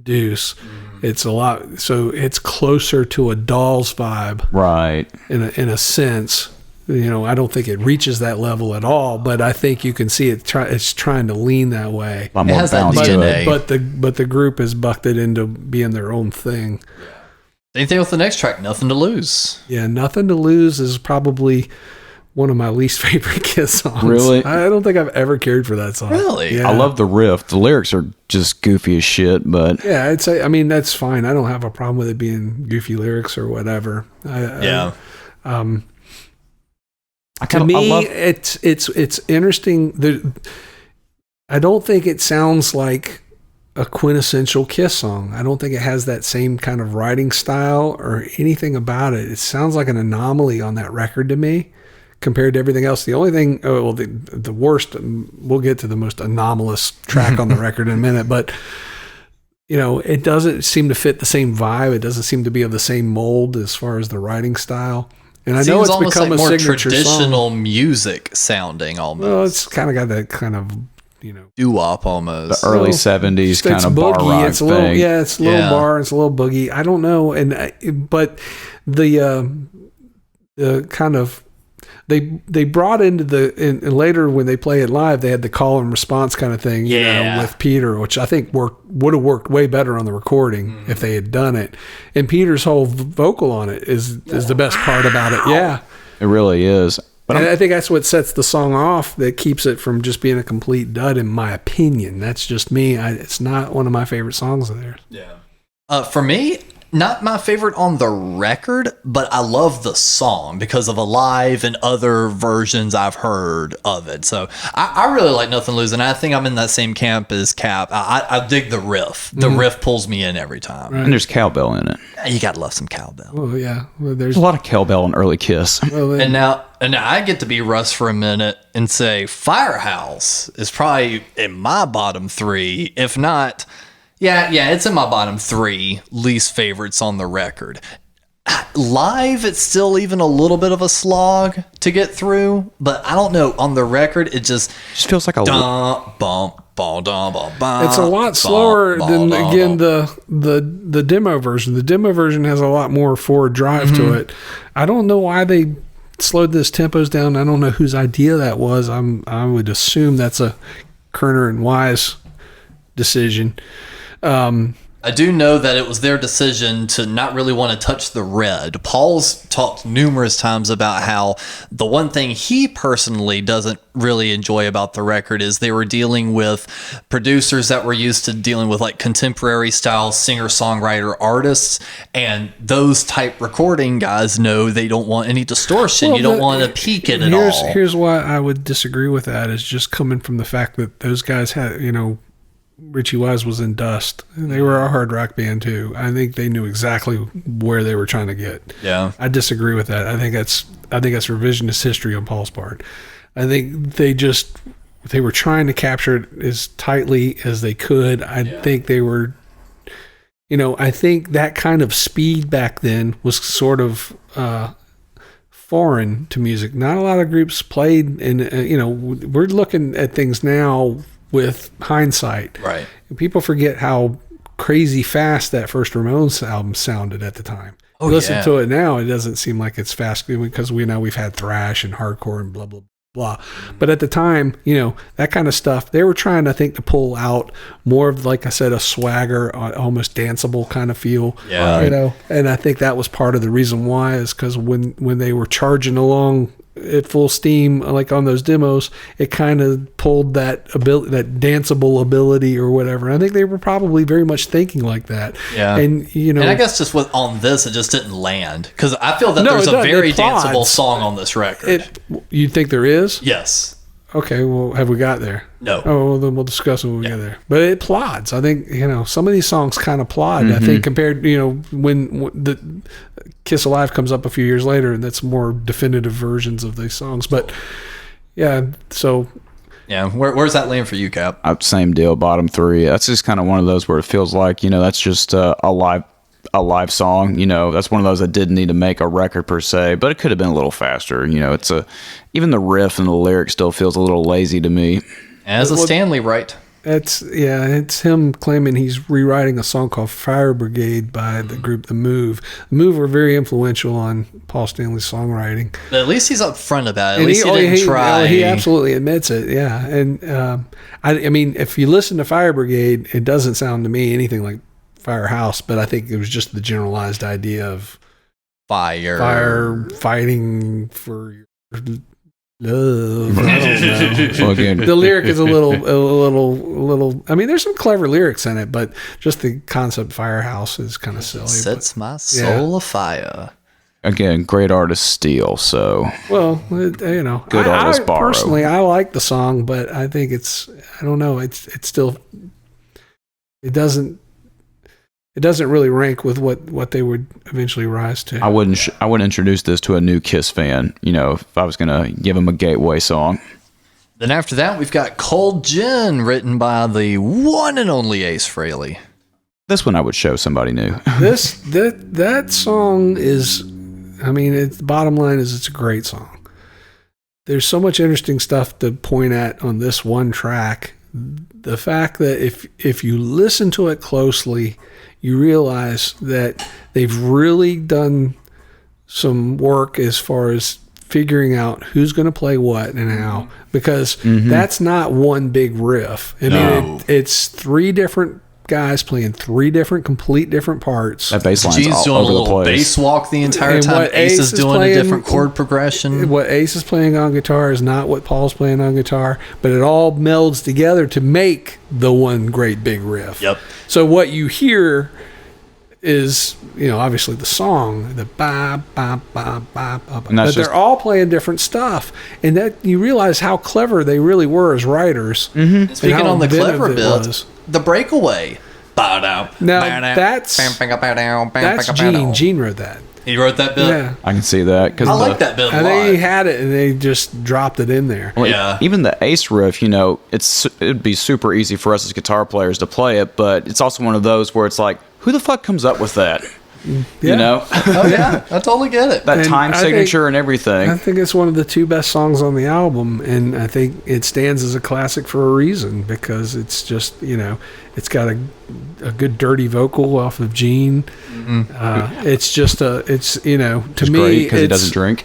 Deuce. It's a lot, so it's closer to a Dolls vibe, right? In a sense, I don't think it reaches that level at all, but I think you can see it's trying to lean that way. A lot more bounce to it. But the group has bucked it into being their own thing. Same thing with the next track, Nothing to Lose. Yeah, Nothing to Lose is probably one of my least favorite Kiss songs. Really? I don't think I've ever cared for that song. Really? Yeah. I love the riff. The lyrics are just goofy as shit, but yeah, I'd say, that's fine. I don't have a problem with it being goofy lyrics or whatever. It's interesting. I don't think it sounds like a quintessential Kiss song. I don't think it has that same kind of writing style or anything about it. It sounds like an anomaly on that record to me compared to everything else. The only thing, the worst, we'll get to the most anomalous track on the record in a minute, but it doesn't seem to fit the same vibe. It doesn't seem to be of the same mold as far as the writing style. And I know it's become like a more signature traditional song. Music sounding almost. Well, it's kind of got that kind of, doo-wop almost. The early 70s kind of bar rock it's a little, thing. Yeah, it's a little bar. It's a little boogie. I don't know. But the kind of, they brought into and later when they play it live, they had the call and response kind of thing, with Peter, which I think would have worked way better on the recording if they had done it. And Peter's whole vocal on it is the best part about it. Yeah, it really is. But I think that's what sets the song off, that keeps it from just being a complete dud, in my opinion. That's just me. It's not one of my favorite songs of theirs. Yeah. For me, not my favorite on the record, but I love the song because of Alive and other versions I've heard of it. So I really like Nothing to Lose, and I think I'm in that same camp as Cap. I dig the riff. The riff pulls me in every time. And there's cowbell in it. You gotta love some cowbell. Oh yeah, there's a lot of cowbell in early Kiss. And now I get to be Russ for a minute and say Firehouse is probably in my bottom 3, if not. Yeah, it's in my bottom 3 least favorites on the record. Live, it's still even a little bit of a slog to get through, but I don't know. On the record, it just feels like a It's a lot slower than the demo version. The demo version has a lot more forward drive to it. I don't know why they slowed this tempos down. I don't know whose idea that was. I would assume that's a Kerner and Wise decision. I do know that it was their decision to not really want to touch the red. Paul's talked numerous times about how the one thing he personally doesn't really enjoy about the record is they were dealing with producers that were used to dealing with like contemporary style singer-songwriter artists, and those type recording guys know they don't want any distortion. Well, you don't want to peak it at all. Here's why I would disagree with that, is just coming from the fact that those guys had, Richie Wise was in Dust. They were a hard rock band too. I think they knew exactly where they were trying to get. Yeah. I disagree with that. I think that's revisionist history on Paul's part. I think they were trying to capture it as tightly as they could. I think they were, I think that kind of speed back then was sort of foreign to music. Not a lot of groups played, and we're looking at things now with hindsight. Right. And people forget how crazy fast that first Ramones album sounded at the time. Oh, listen to it now, it doesn't seem like it's fast because we've had thrash and hardcore and blah, blah, blah. But at the time, that kind of stuff, they were trying, I think, to pull out more of, like I said, a swagger, almost danceable kind of feel. Yeah. And I think that was part of the reason why, is because when they were charging along at full steam, like on those demos, it kind of pulled that ability, that danceable ability or whatever. I think they were probably very much thinking like that. Yeah. And and I guess just on this, it just didn't land, because I feel that there's a very danceable song on this record. You think there is? Yes. Okay, well, have we got there? No. Oh, well, then we'll discuss it when we get there. But it plods. I think, some of these songs kind of plod. I think compared, when the Kiss Alive comes up a few years later, and that's more definitive versions of these songs. But, yeah, so... Yeah, where's that land for you, Cap? Same deal, bottom 3. That's just kind of one of those where it feels like, that's just a live song. That's one of those that didn't need to make a record per se, but it could have been a little faster. It's even the riff and the lyric still feels a little lazy to me. As a Stanley, right? It's him claiming he's rewriting a song called Fire Brigade by the group The Move. The Move were very influential on Paul Stanley's songwriting. But at least he's upfront about it. At least he didn't try. He absolutely admits it, yeah. And I mean, if you listen to Fire Brigade, it doesn't sound to me anything like Firehouse, but I think it was just the generalized idea of fire fighting for your love. I don't know. Again, the lyric is a little. I mean, there's some clever lyrics in it, but just the concept Firehouse is kind of silly. Sets my soul afire. Again, great artist steal. So good artist borrow. Personally, I like the song, but I think I don't know. It's still. It doesn't really rank with what they would eventually rise to. I wouldn't introduce this to a new Kiss fan, if I was going to give them a gateway song. Then after that, we've got Cold Gin, written by the one and only Ace Frehley. This one I would show somebody new. That song is, the bottom line is it's a great song. There's so much interesting stuff to point at on this one track. The fact that if you listen to it closely, you realize that they've really done some work as far as figuring out who's going to play what and how, because that's not one big riff. It's 3 different guys playing 3 complete different parts. That bass line's Gene's doing a little bass walk the entire time. Ace is doing a different chord progression. What Ace is playing on guitar is not what Paul's playing on guitar, but it all melds together to make the one great big riff. Yep. So what you hear is, obviously the song, the ba ba ba ba ba, but they're all playing different stuff, and that you realize how clever they really were as writers. Mm-hmm. Speaking on the clever bit, the breakaway. Now that's Gene. Gene wrote that. He wrote that bit. Yeah, I can see that. I like that bit a lot. They had it and they just dropped it in there. Well, yeah. Even the Ace riff, it'd be super easy for us as guitar players to play it, but it's also one of those where it's like, who the fuck comes up with that? Yeah. Oh yeah, I totally get it. That time signature and everything. I think it's one of the 2 best songs on the album, and I think it stands as a classic for a reason, because it's just, it's got a good dirty vocal off of Gene. Mm-hmm. It's just to me, because he doesn't drink.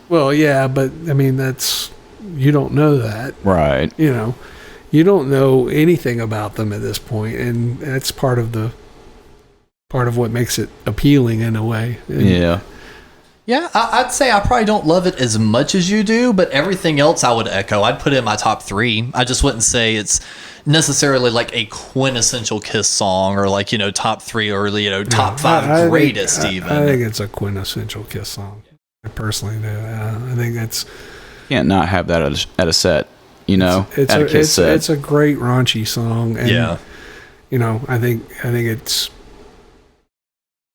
Well, yeah, but that's, you don't know that, right? You don't know anything about them at this point, and that's part of what makes it appealing in a way. Yeah, I'd say I probably don't love it as much as you do, but everything else I would echo. I'd put it in my top 3. I just wouldn't say it's necessarily like a quintessential Kiss song, or like, top 3 or top 5 greatest even. I think it's a quintessential Kiss song. I personally do. I think that's... Can't not have that at a set. you know, at a Kiss set. It's a great raunchy song. And, you know, I think it's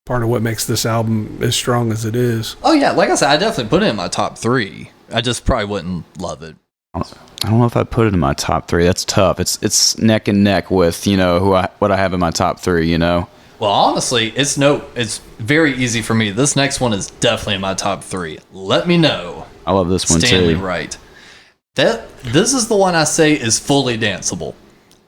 part of what makes this album as strong as it is. Oh yeah, like I said, I definitely put it in my top 3. I just probably wouldn't love it. I don't know if I put it in my top 3. That's tough. It's neck and neck with, you know, what I have in my top 3, you know. Well, honestly, it's very easy for me. This next one is definitely in my top 3. Let Me Know. I love this one Stanley too. Wright. This is the one I say is fully danceable.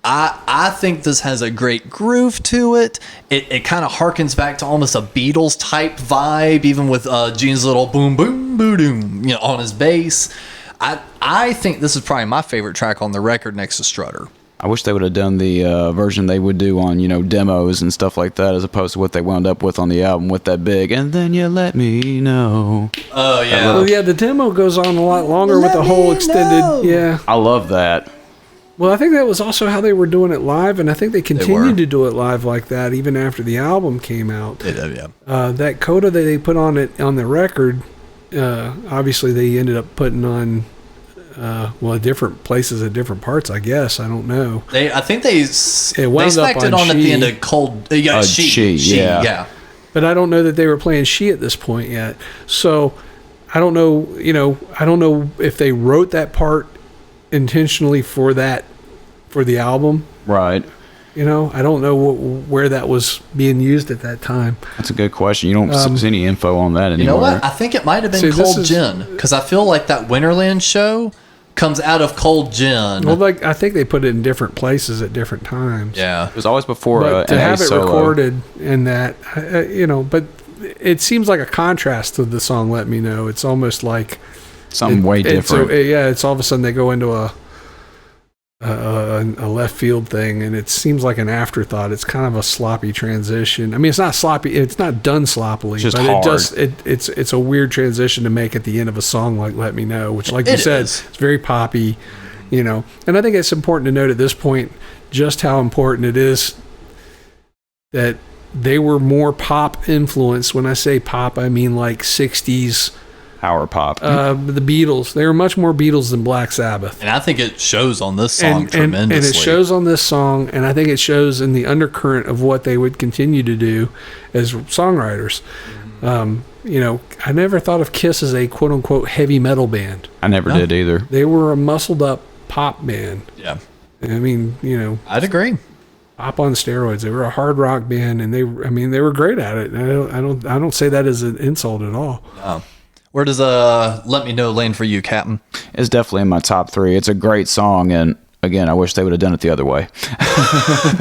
I think this has a great groove to it. It kind of harkens back to almost a Beatles type vibe, even with Gene's little boom boom boom boom, you know, on his bass. I think this is probably my favorite track on the record next to Strutter. I wish they would have done the version they would do on, you know, demos and stuff like that, as opposed to what they wound up with on the album with that big, and then you let me know. Oh, yeah. Well, yeah, the demo goes on a lot longer with the whole extended, yeah. I love that. Well, I think that was also how they were doing it live, and I think they continued to do it live like that even after the album came out. That coda that they put on it on the record, obviously they ended up putting on different places at different parts, I guess. I don't know. I think they smacked it on at the end of Cold. She, yeah. But I don't know that they were playing She at this point yet. So I don't know. You know, I don't know if they wrote that part intentionally for the album. Right. You know, I don't know where that was being used at that time. That's a good question. You don't see any info on that anymore. You know what? I think it might have been Cold Gin, because I feel like that Winterland show comes out of Cold Gin. Well, like I think they put it in different places at different times. Yeah, it was always before. But to have it solo. recorded in that, you know, but it seems like a contrast to the song "Let Me Know." It's almost like something way different. It's all of a sudden they go into a left field thing, and it seems like an afterthought. It's kind of a sloppy transition. I mean, it's not sloppy. It's not done sloppily, just but hard. It's a weird transition to make at the end of a song like "Let Me Know," which, like you said, it's very poppy, you know. And I think it's important to note at this point just how important it is that they were more pop influenced. When I say pop, I mean like 60s power pop. The Beatles. They were much more Beatles than Black Sabbath. And I think it shows on this song tremendously. And it shows on this song, and I think it shows in the undercurrent of what they would continue to do as songwriters. You know, I never thought of Kiss as a quote-unquote heavy metal band. I never did either. They were a muscled-up pop band. Yeah. I mean, you know. I'd agree. Pop on steroids. They were a hard rock band, and they were great at it. I don't say that as an insult at all. No. Where does Let Me Know land for you, Captain? It's definitely in my top 3. It's a great song, and again, I wish they would have done it the other way.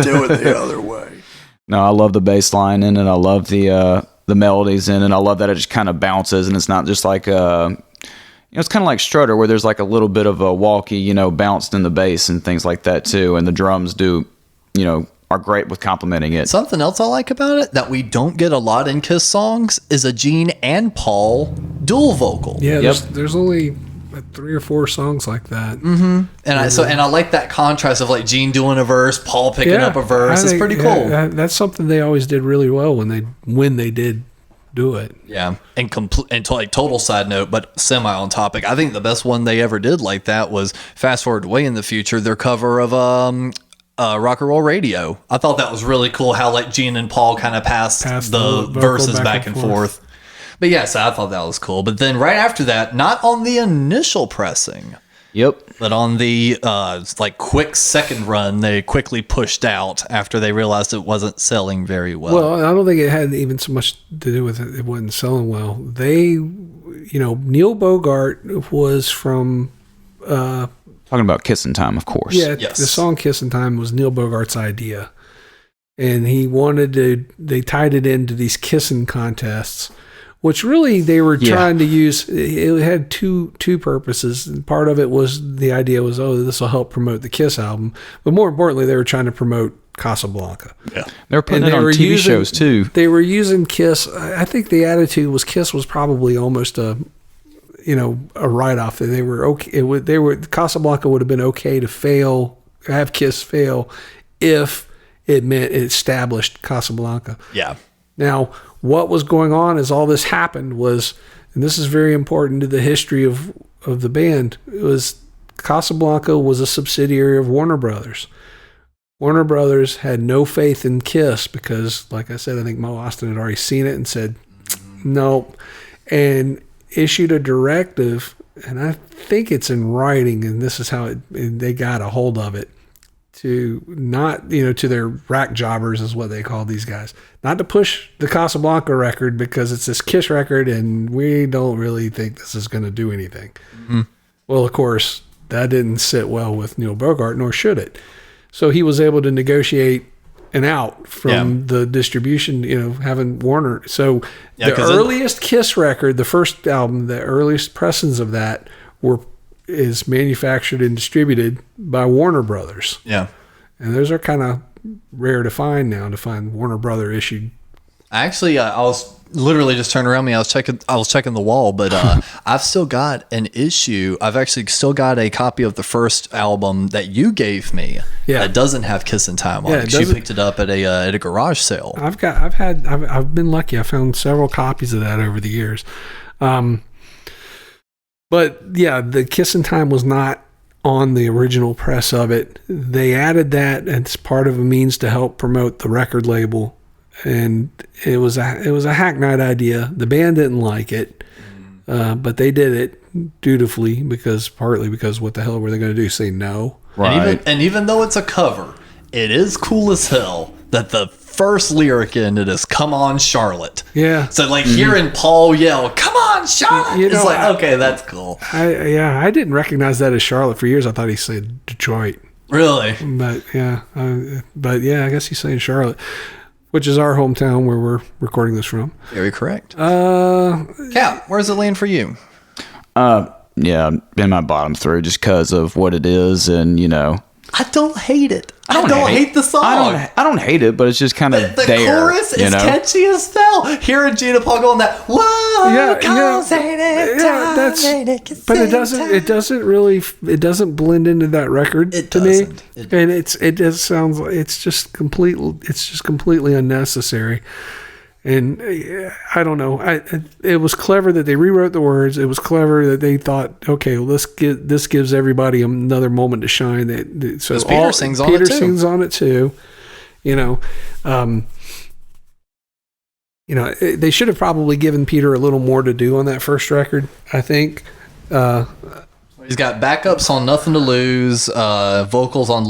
Do it the other way. No, I love the bass line in it. I love the melodies in it. I love that it just kind of bounces, and it's not just like you know, it's kind of like Strutter, where there's like a little bit of a walkie, you know, bounced in the bass and things like that too, and the drums do, you know, are great with complementing it. Something else I like about it that we don't get a lot in Kiss songs is a Gene and Paul dual vocal. Yeah, there's only 3 or 4 songs like that. Mm-hmm. And I like that contrast of like Gene doing a verse, Paul picking up a verse. It's pretty cool. That's something they always did really well when they did do it. Yeah, and like total side note, but semi on topic. I think the best one they ever did like that was fast forward way in the future. Their cover of Rock and Roll Radio. I thought that was really cool how like Gene and Paul kind of passed the verses back and forth. But yeah, so I thought that was cool. But then right after that, not on the initial pressing. Yep. But on the like quick second run, they quickly pushed out after they realized it wasn't selling very well. Well, I don't think it had even so much to do with it wasn't selling well. They, you know, Neil Bogart was from talking about Kissin' Time, of course. Yeah, yes. The song Kissin' Time was Neil Bogart's idea. And he they tied it into these kissing contests, which really they were trying to use. It had two purposes. And part of it was the idea was, this will help promote the Kiss album. But more importantly, they were trying to promote Casablanca. Yeah. They were putting it on TV shows too. They were using Kiss. I think the attitude was Kiss was probably almost a write-off. They were okay. Casablanca would have been okay to have Kiss fail if it meant it established Casablanca. Yeah. Now, what was going on as all this happened was, and this is very important to the history of the band, it was Casablanca was a subsidiary of Warner Brothers. Warner Brothers had no faith in Kiss because, like I said, I think Mo Austin had already seen it and said, nope, and issued a directive, and I think it's in writing, and this is how they got a hold of it, to not, to their rack jobbers is what they call these guys, not to push the Casablanca record because it's this Kiss record and we don't really think this is going to do anything. Mm-hmm. Well, of course, that didn't sit well with Neil Bogart, nor should it. So he was able to negotiate an out from the distribution, having Warner. So the earliest Kiss record, the first album, the earliest pressings of that is manufactured and distributed by Warner Brothers. Yeah. And those are kind of rare to find now, to find Warner Brother issued. Actually, I was literally just turning around me. I was checking the wall, but I've still got an issue. I've actually still got a copy of the first album that you gave me. Yeah, that doesn't have "Kissin' Time" on it. She picked it up at a garage sale. I've been lucky. I found several copies of that over the years. But yeah, the "Kissin' Time" was not on the original press of it. They added that as part of a means to help promote the record label. And it was a hackneyed idea. The band didn't like it, but they did it dutifully partly because what the hell were they going to do? Say no? Right. And even though it's a cover, it is cool as hell that the first lyric in it is "Come on, Charlotte." Yeah. So hearing Paul yell "Come on, Charlotte," it's okay, that's cool. I didn't recognize that as Charlotte for years. I thought he said Detroit. Really? But I guess he's saying Charlotte, which is our hometown where we're recording this from. Very correct. Cap, where's it land for you? Yeah, in my bottom three, just because of what it is, and I don't hate it. I don't hate the song. I don't hate it, but it's just kind of the there. chorus is catchy as hell. Hearing Gina Paul going that, whoa, but it doesn't blend into that record to me. And it just sounds like it's just completely unnecessary. And I don't know. It was clever that they rewrote the words. It was clever that they thought, okay, well, this gives everybody another moment to shine. So Peter sings on it too. They should have probably given Peter a little more to do on that first record, I think. He's got backups on "Nothing to Lose," vocals on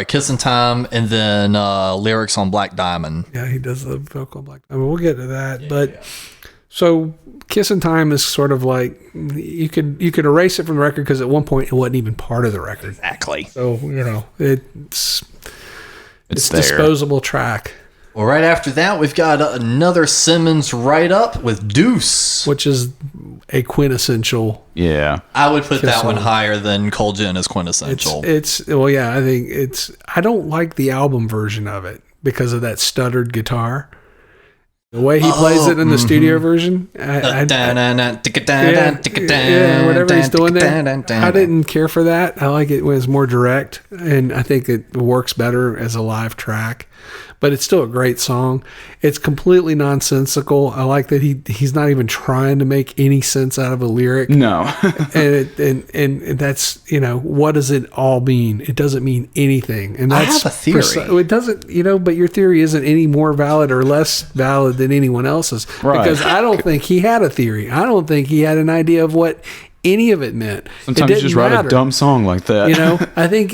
"Kissin' Time," and then lyrics on "Black Diamond." Yeah, he does the vocal on "Black Diamond." We'll get to that, so "Kissin' Time" is sort of like you could erase it from the record because at one point it wasn't even part of the record. Exactly. So it's disposable track. Well, right after that, we've got another Simmons write-up with Deuce. Which is a quintessential. Yeah. I would put that one higher than Cold Gin as quintessential. I think I don't like the album version of it because of that stuttered guitar. The way he plays it in the studio version. Whatever he's doing there. I didn't care for that. I like it when it's more direct, and I think it works better as a live track. But it's still a great song. It's completely nonsensical. I like that he's not even trying to make any sense out of a lyric. No. and that's, what does it all mean? It doesn't mean anything. And that's I have a theory. It doesn't, but your theory isn't any more valid or less valid than anyone else's. Right. Because I don't think he had a theory. I don't think he had an idea of what any of it meant. Sometimes you just write a dumb song like that. I think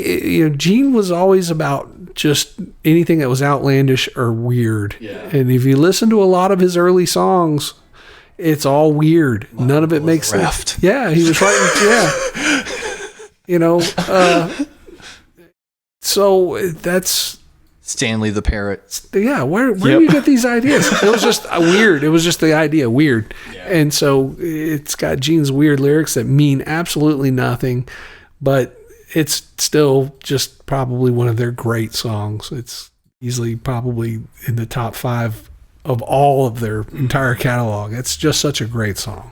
Gene was always about just anything that was outlandish or weird. Yeah. And if you listen to a lot of his early songs, it's all weird. None of it makes sense. Yeah, he was writing. So that's Stanley the Parrot. Yeah, where do you get these ideas? It was just weird. It was just the idea, weird. Yeah. And so it's got Gene's weird lyrics that mean absolutely nothing, but it's still just probably one of their great songs. It's easily probably in the top 5 of all of their entire catalog. It's just such a great song.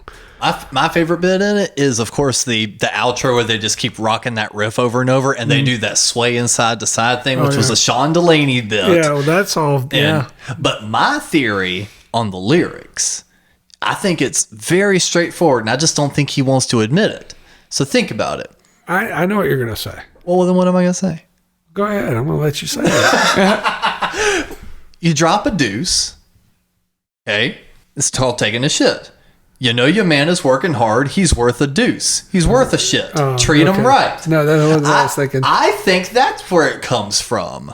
My favorite bit in it is, of course, the outro where they just keep rocking that riff over and over, and they do that sway inside to side thing, which was a Sean Delaney bit. Yeah, well, that's all. But my theory on the lyrics, I think it's very straightforward, and I just don't think he wants to admit it. So think about it. I know what you're going to say. Well, then what am I going to say? Go ahead. I'm going to let you say it. You drop a deuce. Okay. It's called taking a shit. You know your man is working hard. He's worth a deuce. He's worth a shit. Treat him right. No, that's what I was thinking. I think that's where it comes from.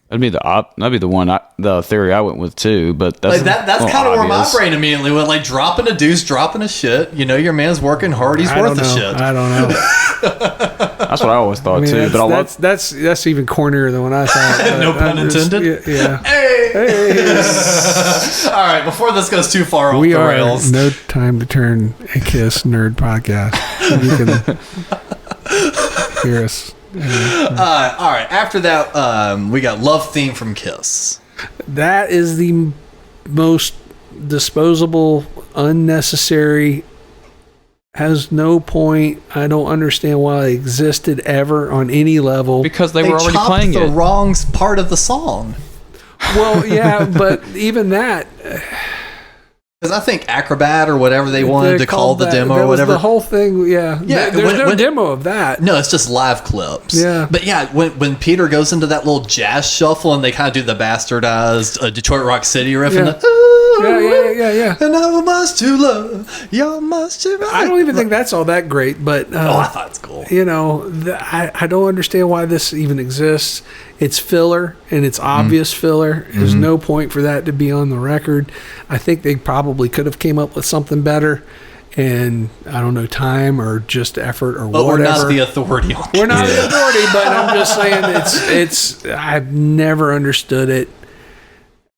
That'd be the theory I went with too. But that's kind of where my brain immediately went. Like dropping a deuce, dropping a shit. You know your man's working hard. He's worth a shit. I don't know. That's what I always thought too. But that's even cornier than what I thought. No pun intended. Yeah. Hey. All right. Before this goes too far off the rails, No Time to Turn a Kiss Nerd Podcast. You can hear us. All right. After that, we got Love Theme from Kiss. That is the most disposable, unnecessary, has no point. I don't understand why it existed ever on any level. Because they were already playing the wrong part of the song. Well, yeah, but even that... Because I think Acrobat or whatever they wanted to call the demo or whatever. The whole thing, yeah. There's no demo of that. No, it's just live clips. Yeah. But yeah, when Peter goes into that little jazz shuffle and they kind of do the bastardized Detroit Rock City riff. Yeah. Yeah. And how much to love, you must to love. I don't even think that's all that great, but... I thought it's cool. You know, I don't understand why this even exists. It's filler, and it's obvious filler. There's no point for that to be on the record. I think they probably could have came up with something better, and I don't know, time or just effort or but whatever. We're not the authority on We're not the authority, but I'm just saying it's. I've never understood it.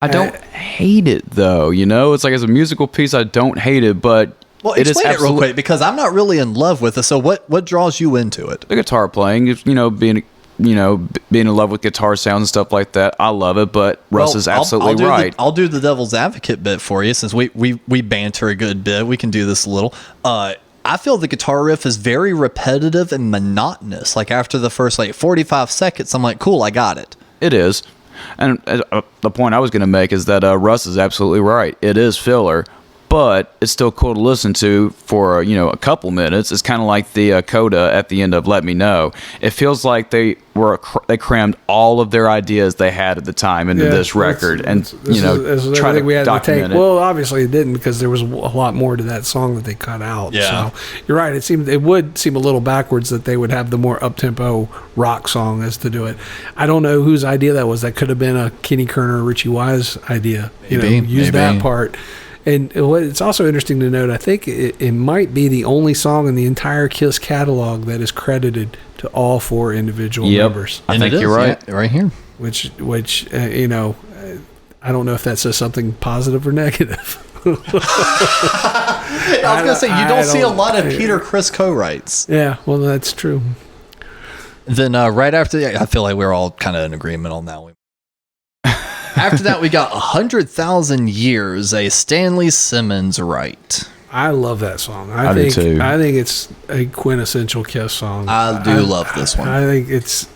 I don't hate it though. You know, it's like as a musical piece, I don't hate it, but well, explain it real quick because I'm not really in love with it. So what draws you into it? The guitar playing, being in love with guitar sounds and stuff like that. I love it, but Russ is absolutely right. I'll do the devil's advocate bit for you since we banter a good bit. We can do this a little. I feel the guitar riff is very repetitive and monotonous. Like after the first 45 seconds, I'm like, cool, I got it. It is. And the point I was going to make is that Russ is absolutely right. It is filler, but it's still cool to listen to for a couple minutes. It's kind of like the coda at the end of Let Me Know. It feels like they crammed all of their ideas they had at the time into this record, and try to document it. Well, obviously it didn't because there was a lot more to that song that they cut out. Yeah. So you're right. It would seem a little backwards that they would have the more up-tempo rock song as to do it. I don't know whose idea that was. That could have been a Kenny Kerner or Richie Wise idea. Use that part. And it's also interesting to note, I think it might be the only song in the entire Kiss catalog that is credited to all four individual members. I think you're right. Yeah, right here. Which I don't know if that says something positive or negative. I was going to say, you don't see a lot of Peter Criss co-writes. Yeah, well, that's true. Then right after that, I feel like we're all kind of in agreement on that one. After that, we got 100,000 Years, a Stanley Simmons right. I love that song. I do too. I think it's a quintessential Kiss song. I do love this one. I think it's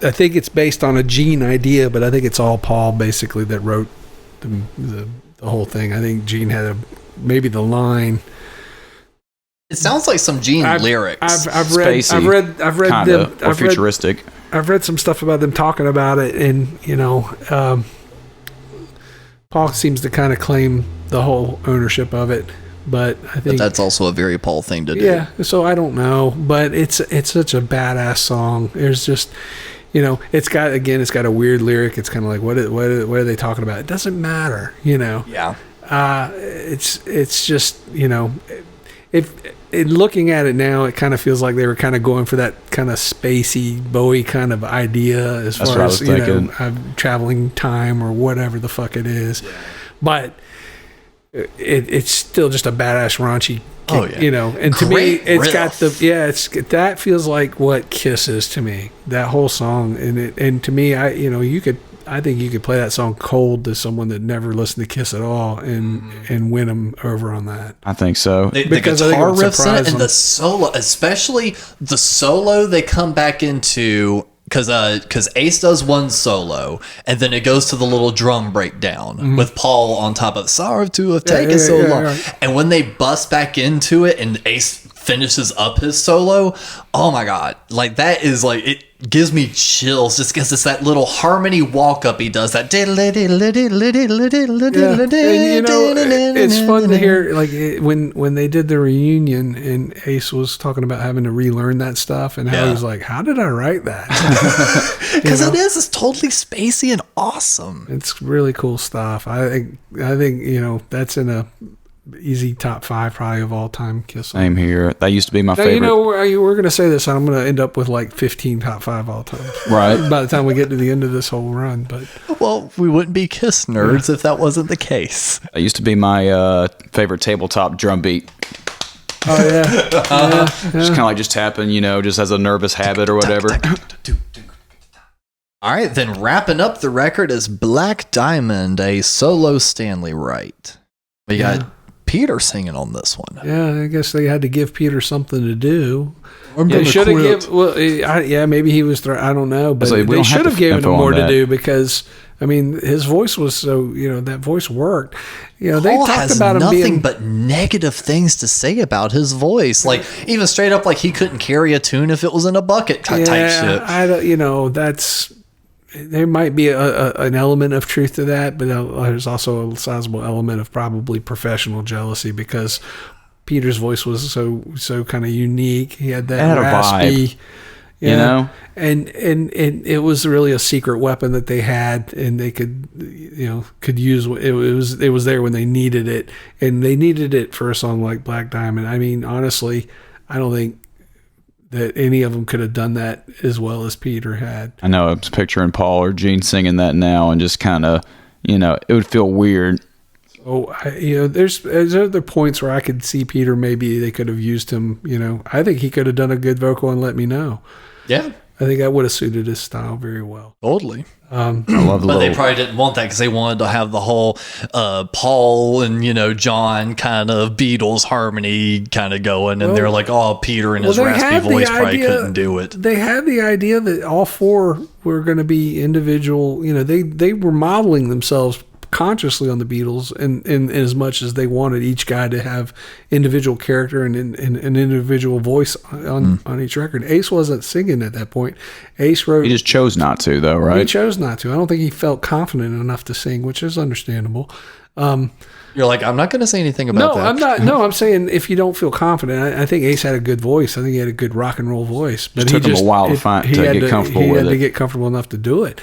I think it's based on a Gene idea, but I think it's all Paul basically that wrote the whole thing. I think Gene had maybe the line. It sounds like some Gene lyrics. I've read futuristic. I've read some stuff about them talking about it, and Paul seems to kind of claim the whole ownership of it, but I think that's also a very Paul thing to do. Yeah, so I don't know, but it's such a badass song. There's just it's got a weird lyric. It's kind of like what are they talking about? It doesn't matter, Yeah. It's just if looking at it now, it kind of feels like they were kind of going for that kind of spacey Bowie kind of idea as far as traveling time or whatever the fuck it is. Yeah. But it's still just a badass raunchy. And to me, it's riff. Got that feels like what Kiss is to me. That whole song, and to me, I think you could play that song cold to someone that never listened to Kiss at all and win them over on that. I think so. The guitar riffs in it and the solo, especially the solo they come back into, because Ace does one solo and then it goes to the little drum breakdown with Paul on top of sorry to have taken so long. And when they bust back into it and Ace finishes up his solo, oh my god, like that is like, it gives me chills just because it's that little harmony walk up he does, that it's fun to hear, like when they did the reunion and Ace was talking about having to relearn that stuff and how he was like, how did I write that? Because it's totally spacey and awesome. It's really cool stuff. I think that's in a easy top 5 probably of all time Kiss song. Same here. That used to be my favorite. We're going to say this, and I'm going to end up with like 15 top 5 all time. Right. By the time we get to the end of this whole run, but well, we wouldn't be Kiss nerds if that wasn't the case. That used to be my favorite tabletop drum beat. Oh yeah. Just kind of like just tapping, just as a nervous habit or whatever. All right, then wrapping up the record is Black Diamond, a solo Stanley Wright. We got Peter singing on this one. Yeah, I guess they had to give Peter something to do. They should have given. Well, maybe he was. I don't know, but they should have given him more to do because his voice was so. That voice worked. They talked about him being nothing but negative things to say about his voice. Like even straight up, like he couldn't carry a tune if it was in a bucket type shit. That's. There might be an element of truth to that, but there's also a sizable element of probably professional jealousy because Peter's voice was so kind of unique. He had that raspy, vibe, and it was really a secret weapon that they had, and they could use it. It was there when they needed it, and they needed it for a song like Black Diamond. Honestly, I don't think that any of them could have done that as well as Peter had. I know. I was picturing Paul or Gene singing that now, and just kind of, it would feel weird. Oh, there's other points where I could see Peter. Maybe they could have used him. I think he could have done a good vocal and Let Me Know. Yeah, I think that would have suited his style very well. Totally. I love but they probably didn't want that because they wanted to have the whole Paul and John kind of Beatles harmony kind of going, and they're like, oh, Peter and his raspy voice probably couldn't do it. They had the idea that all 4 were going to be individual. They were modeling themselves consciously on the Beatles, and as much as they wanted each guy to have individual character and an individual voice on each record. Ace wasn't singing at that point. Ace wrote. He just chose not to, though, right? He chose not to. I don't think he felt confident enough to sing, which is understandable. You're like, I'm not going to say anything about that. I'm not. No, I'm saying if you don't feel confident, I think Ace had a good voice. I think he had a good rock and roll voice. But it took him a while to get comfortable with it. He had to get comfortable enough to do it.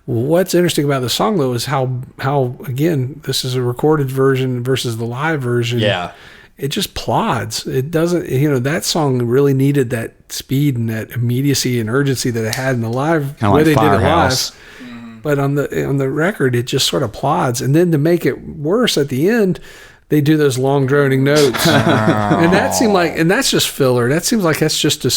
What's interesting about the song, though, is how again, this is a recorded version versus the live version. Yeah. It just plods. It doesn't, that song really needed that speed and that immediacy and urgency that it had in the live, kind of like Firehouse. But on the record, it just sort of plods. And then to make it worse at the end, they do those long droning notes. And that's just filler. That seems like that's just to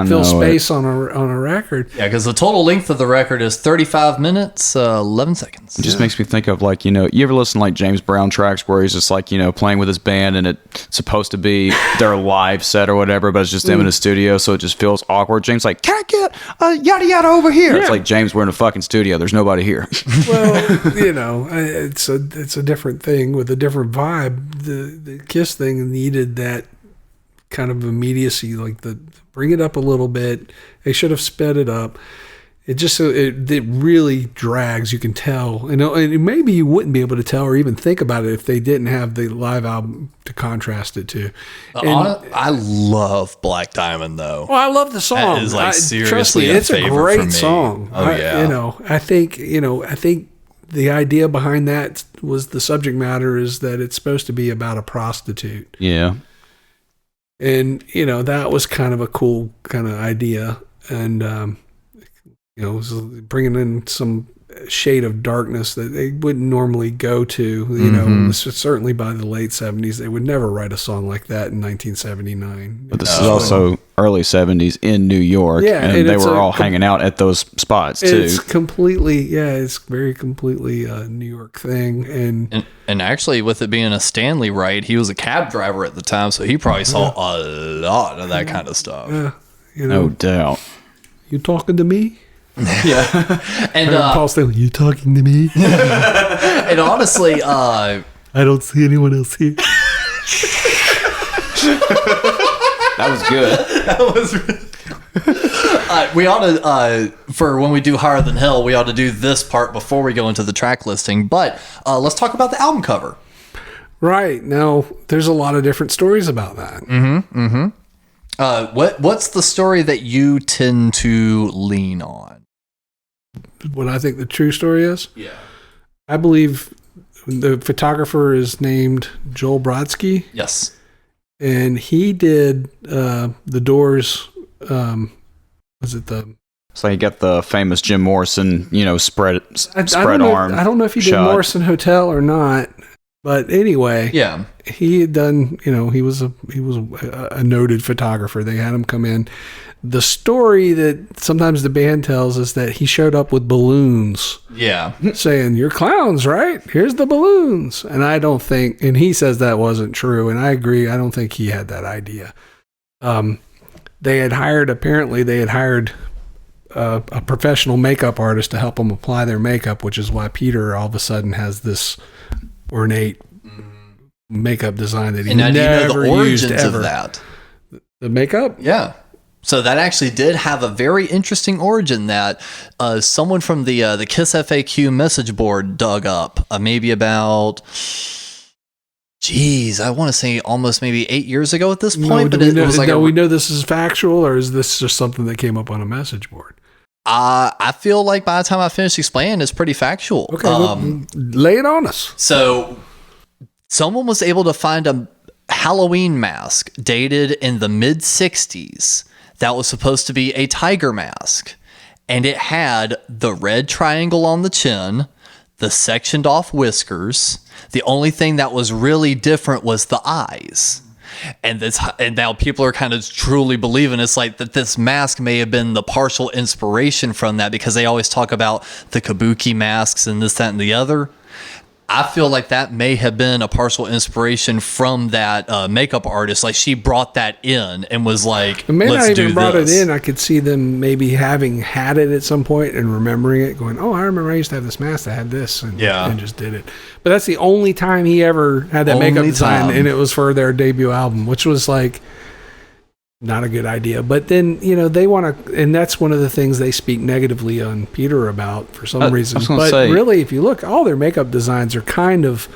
fill space on a record. Yeah, because the total length of the record is 35 minutes, 11 seconds. It just makes me think of you ever listen to like James Brown tracks where he's just like, playing with his band and it's supposed to be their live set or whatever, but it's just them in a studio, so it just feels awkward. James like, can I get yada yada over here? Yeah. It's like, James, we're in a fucking studio. There's nobody here. Well, it's a different thing with a different vibe. The Kiss thing needed that kind of immediacy, like bring it up a little bit. They should have sped it up. It just it really drags. You can tell, and maybe you wouldn't be able to tell or even think about it if they didn't have the live album to contrast it to. I love Black Diamond, though. Well, I love the song. That is seriously trust me, it's a great song. Oh yeah. I think the idea behind that was the subject matter is that it's supposed to be about a prostitute. Yeah. And, that was kind of a cool kind of idea. And, it was bringing in some shade of darkness that they wouldn't normally go to. Certainly by the late 70s, they would never write a song like that in 1979. But this is also early 70s in New York, and they were all hanging out at those spots, too. It's it's very completely a New York thing. And actually, with it being a Stanley Wright, he was a cab driver at the time, so he probably saw a lot of that kind of stuff. Yeah, no doubt. You talking to me? Yeah. And Paul Stanley, you talking to me? And honestly, I don't see anyone else here. That was good. That was we ought to, for when we do Higher Than Hell, we ought to do this part before we go into the track listing. But let's talk about the album cover. Right. Now, there's a lot of different stories about that. What's the story that you tend to lean on? What I think the true story is? Yeah. I believe the photographer is named Joel Brodsky. Yes. And he did the Doors, was it the... So you got the famous Jim Morrison, spread arm. I don't know if he did shot. Morrison Hotel or not, but anyway, Yeah. he had done. He was a noted photographer. They had him come in. The story that sometimes the band tells is that he showed up with balloons. Yeah. Saying, "You're clowns, right? Here's the balloons." And I don't think, and he says that wasn't true, and I agree. I don't think he had that idea. They had hired a professional makeup artist to help them apply their makeup, which is why Peter all of a sudden has this ornate makeup design that he never do you know the origins used ever. of that? The makeup? Yeah. So that actually did have a very interesting origin that someone from the KISS FAQ message board dug up maybe about, I want to say almost maybe 8 years ago at this point. Do we know this is factual, or is this just something that came up on a message board? I feel like by the time I finish explaining, it's pretty factual. Okay, lay it on us. So someone was able to find a Halloween mask dated in the mid 60s that was supposed to be a tiger mask. And it had the red triangle on the chin, the sectioned off whiskers. The only thing that was really different was the eyes. And now people are kind of truly believing it's like that this mask may have been the partial inspiration from that, because they always talk about the kabuki masks and this, that, and the other. I feel like that may have been a partial inspiration from that makeup artist. Like she brought that in and was like, it may let's not even do brought this. it in. I could see them maybe having had it at some point and remembering it, going, "Oh, I remember I used to have this mask that had this," and just did it. But that's the only time he ever had that makeup design, and it was for their debut album, which was like not a good idea. But then, they want to, and that's one of the things they speak negatively on Peter about for some reason. But really, if you look, all their makeup designs are kind of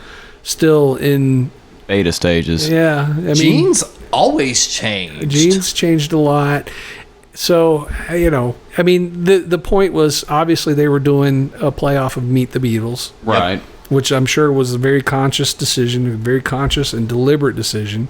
still in beta stages. Yeah. Jeans always change. Jeans changed a lot. So, the point was obviously they were doing a playoff of Meet the Beatles. Right. Which I'm sure was a very conscious decision, a very conscious and deliberate decision.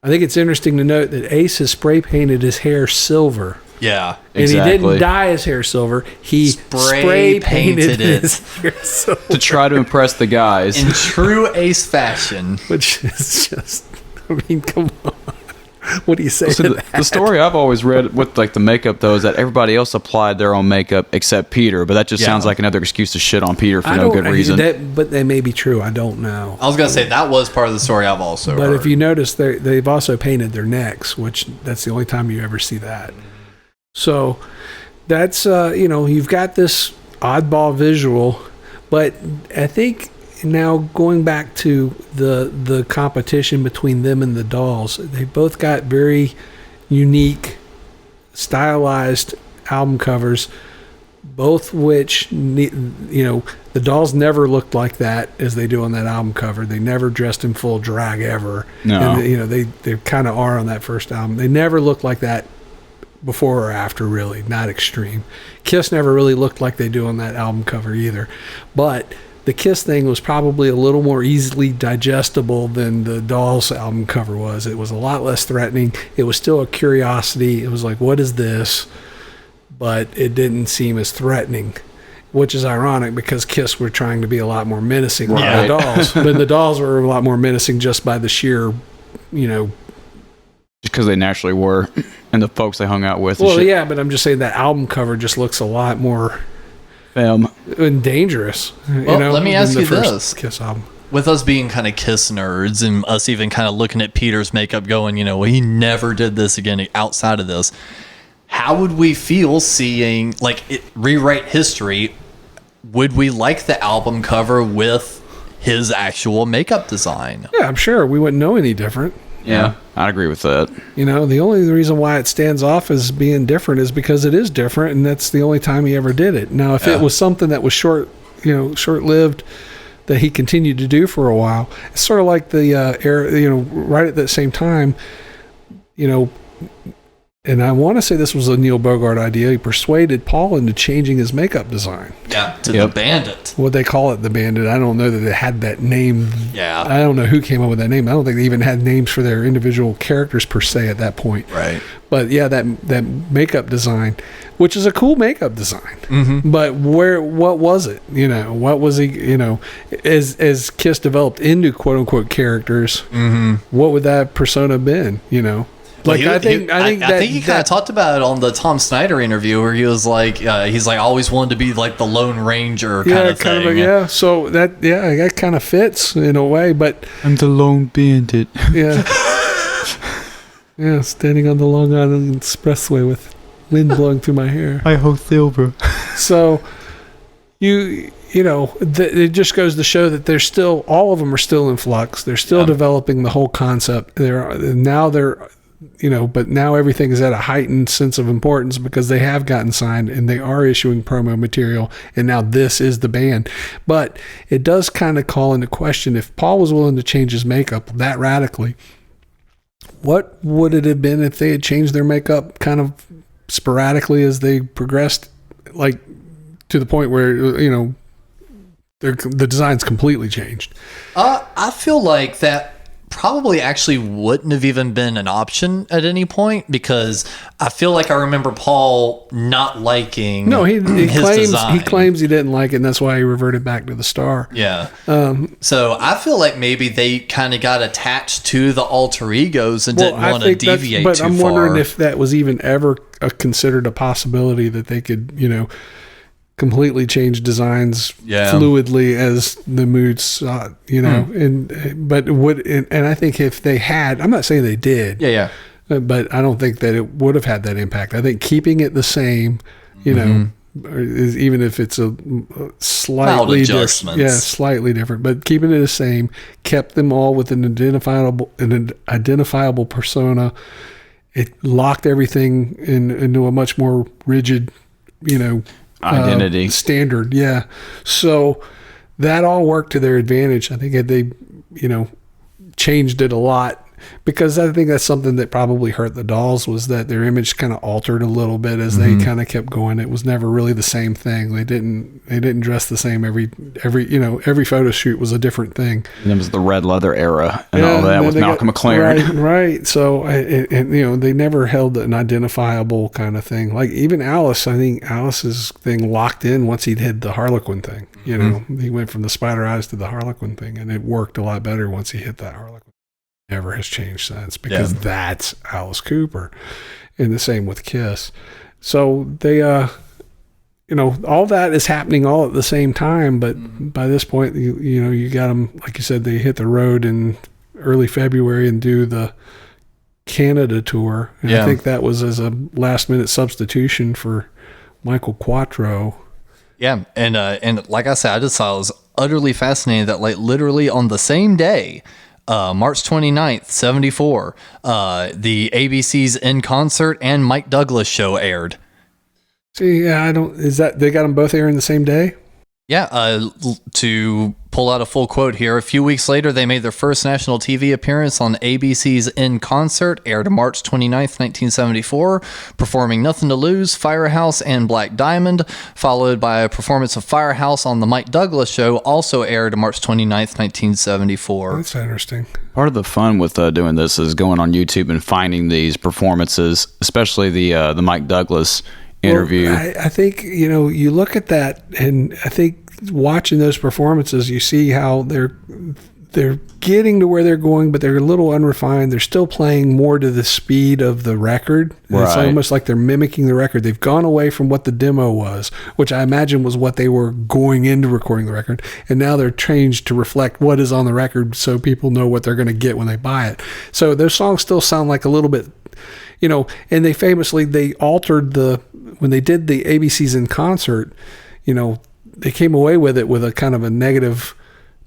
I think it's interesting to note that Ace has spray painted his hair silver. Yeah, and exactly. He didn't dye his hair silver. He spray painted his hair silver to try to impress the guys in true Ace fashion. Which is just, come on. What do you say? So the story I've always read with like the makeup though is that everybody else applied their own makeup except Peter, but that just sounds like another excuse to shit on Peter for no good reason. But that may be true. I don't know. I was gonna say that was part of the story I've also But heard. if you notice, they've also painted their necks, which that's the only time you ever see that. So that's you've got this oddball visual, but I think. Now going back to the competition between them and the Dolls, they both got very unique, stylized album covers, both which the Dolls never looked like that as they do on that album cover. They never dressed in full drag ever. No, and, they kind of are on that first album. They never looked like that before or after, really, not Extreme. Kiss never really looked like they do on that album cover either, but the Kiss thing was probably a little more easily digestible than the Dolls album cover was. It was a lot less threatening. It was still a curiosity. It was like, what is this? But it didn't seem as threatening, which is ironic because Kiss were trying to be a lot more menacing than the Dolls. But the Dolls were a lot more menacing just by the sheer, just because they naturally were, and the folks they hung out with. Well, yeah, but I'm just saying that album cover just looks a lot more... and dangerous. Well, let me ask you this. Kiss album. With us being kind of Kiss nerds and us even kind of looking at Peter's makeup going, well, he never did this again outside of this. How would we feel seeing it rewrite history? Would we like the album cover with his actual makeup design? Yeah, I'm sure we wouldn't know any different. Yeah, I'd agree with that. You know, the only reason why it stands off as being different is because it is different, and that's the only time he ever did it. Now, if it was something that was short-lived, that he continued to do for a while, it's sort of like the right at that same time, and I want to say this was a Neil Bogart idea. He persuaded Paul into changing his makeup design. Yeah, to the Bandit. What they call it, the Bandit. I don't know that it had that name. Yeah. I don't know who came up with that name. I don't think they even had names for their individual characters per se at that point. Right. But yeah, that makeup design, which is a cool makeup design. Mm-hmm. But what was it? What was he? As Kiss developed into quote unquote characters, what would that persona have been? Like I think he kind of talked about it on the Tom Snyder interview where he was like, he's like always wanted to be like the Lone Ranger kind of thing. So that kind of fits in a way, but I'm the Lone Bandit. Yeah, yeah, standing on the Long Island Expressway with wind blowing through my hair. I hold silver. So it just goes to show that they're still, all of them are still in flux. They're still developing the whole concept. But now everything is at a heightened sense of importance because they have gotten signed and they are issuing promo material, and now this is the band. But it does kind of call into question, if Paul was willing to change his makeup that radically, what would it have been if they had changed their makeup kind of sporadically as they progressed, like to the point where, the design's completely changed? I feel like that probably actually wouldn't have even been an option at any point, because I feel like I remember Paul not liking he claims he didn't like it, and that's why he reverted back to the Star. Yeah. So I feel like maybe they kind of got attached to the alter egos and didn't want to deviate too far. But I'm wondering if that was even ever considered a possibility, that they could, completely change designs fluidly as the mood sought, and I think if they had, I'm not saying they did, but I don't think that it would have had that impact. I think keeping it the same, even if it's a slightly different, slightly different, but keeping it the same kept them all with an identifiable persona. It locked everything into a much more rigid, identity standard. So that all worked to their advantage. I think had they changed it a lot, because I think that's something that probably hurt the Dolls, was that their image kind of altered a little bit as they kind of kept going. It was never really the same thing. They didn't dress the same every photo shoot was a different thing. And it was the red leather era and all that with Malcolm McLaren. Right. So they never held an identifiable kind of thing. Like even Alice, I think Alice's thing locked in once he did the Harlequin thing. He went from the spider eyes to the Harlequin thing, and it worked a lot better once he hit that Harlequin. Never has changed since, because that's Alice Cooper. And the same with Kiss. So they all that is happening all at the same time, but by this point you got them, like you said, they hit the road in early February and do the Canada tour, and I think that was as a last minute substitution for Michael Quattro. And like I said, I just thought it was utterly fascinating that like literally on the same day, March 29th, 74, the ABC's In Concert and Mike Douglas show aired. See, they got them both airing the same day? Yeah, to pull out a full quote here, a few weeks later, they made their first national TV appearance on ABC's In Concert, aired March 29th, 1974, performing Nothing to Lose, Firehouse, and Black Diamond, followed by a performance of Firehouse on the Mike Douglas show, also aired March 29th, 1974. That's interesting. Part of the fun with doing this is going on YouTube and finding these performances, especially the Mike Douglas interview. Well, I think, you look at that, and I think watching those performances, you see how they're getting to where they're going, but they're a little unrefined. They're still playing more to the speed of the record. Right. It's almost like they're mimicking the record. They've gone away from what the demo was, which I imagine was what they were going into recording the record, and now they're changed to reflect what is on the record, so people know what they're going to get when they buy it. So those songs still sound like a little bit, and they altered when they did the ABC's In Concert, they came away with it with a kind of a negative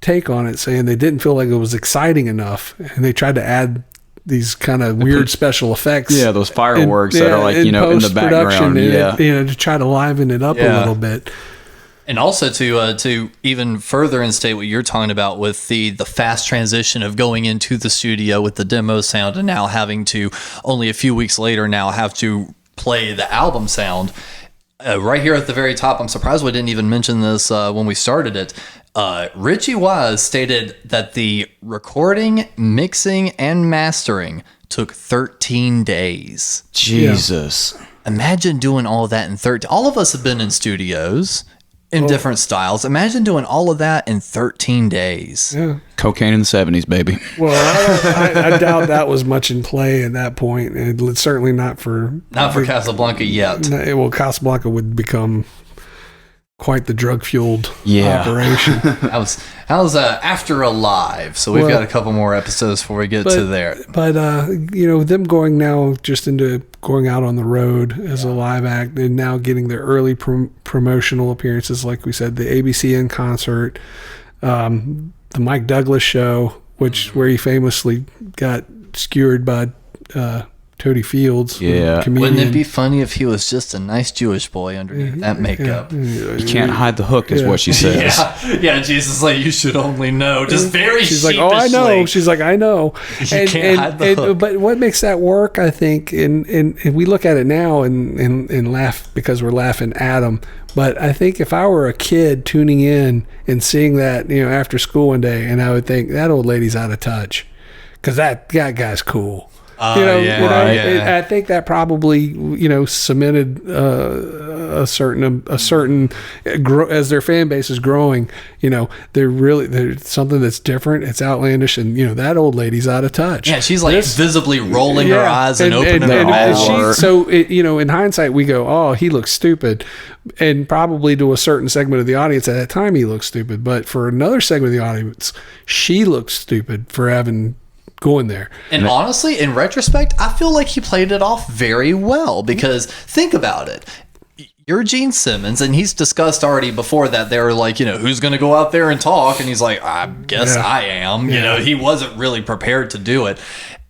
take on it, saying they didn't feel like it was exciting enough, and they tried to add these kind of weird special effects. Yeah, those fireworks that are like, in the background. To try to liven it up a little bit. And also to even further instate what you're talking about with the fast transition of going into the studio with the demo sound and now having to, only a few weeks later now, have to play the album sound. Right here at the very top, I'm surprised we didn't even mention this when we started it. Richie Wise stated that the recording, mixing, and mastering took 13 days. Jesus. Yeah. Imagine doing all of that in 13. All of us have been in studios in different styles. Imagine doing all of that in 13 days. Yeah. Cocaine in the 70s, baby. Well, I doubt that was much in play at that point. It's certainly not for Casablanca yet. Well, Casablanca would become quite the drug-fueled operation. That was after Alive, so we've got a couple more episodes before we get to there. But them going now just into going out on the road as a live act and now getting their early promotional appearances, like we said, the ABCN concert, the Mike Douglas show, where he famously got skewered by Toady Fields. Yeah. Wouldn't it be funny if he was just a nice Jewish boy underneath that makeup? You can't hide the hook, is what she says. Yeah, Jesus is like, you should only know. Just very She's like, oh, I know. She's like, I know. You can't hide the hook. But what makes that work, I think, and we look at it now and laugh because we're laughing at him. But I think if I were a kid tuning in and seeing that, after school one day, and I would think, that old lady's out of touch because that guy's cool. I think that probably cemented a certain as their fan base is growing. They're something that's different. It's outlandish, and that old lady's out of touch. Yeah, she's like visibly rolling her eyes and opening her mouth. So in hindsight, we go, oh, he looks stupid, and probably to a certain segment of the audience at that time, he looks stupid. But for another segment of the audience, she looks stupid for having going there. And honestly, in retrospect, I feel like he played it off very well because think about it. You're Gene Simmons, and he's discussed already before that they were like, who's going to go out there and talk? And he's like, I guess I am. He wasn't really prepared to do it.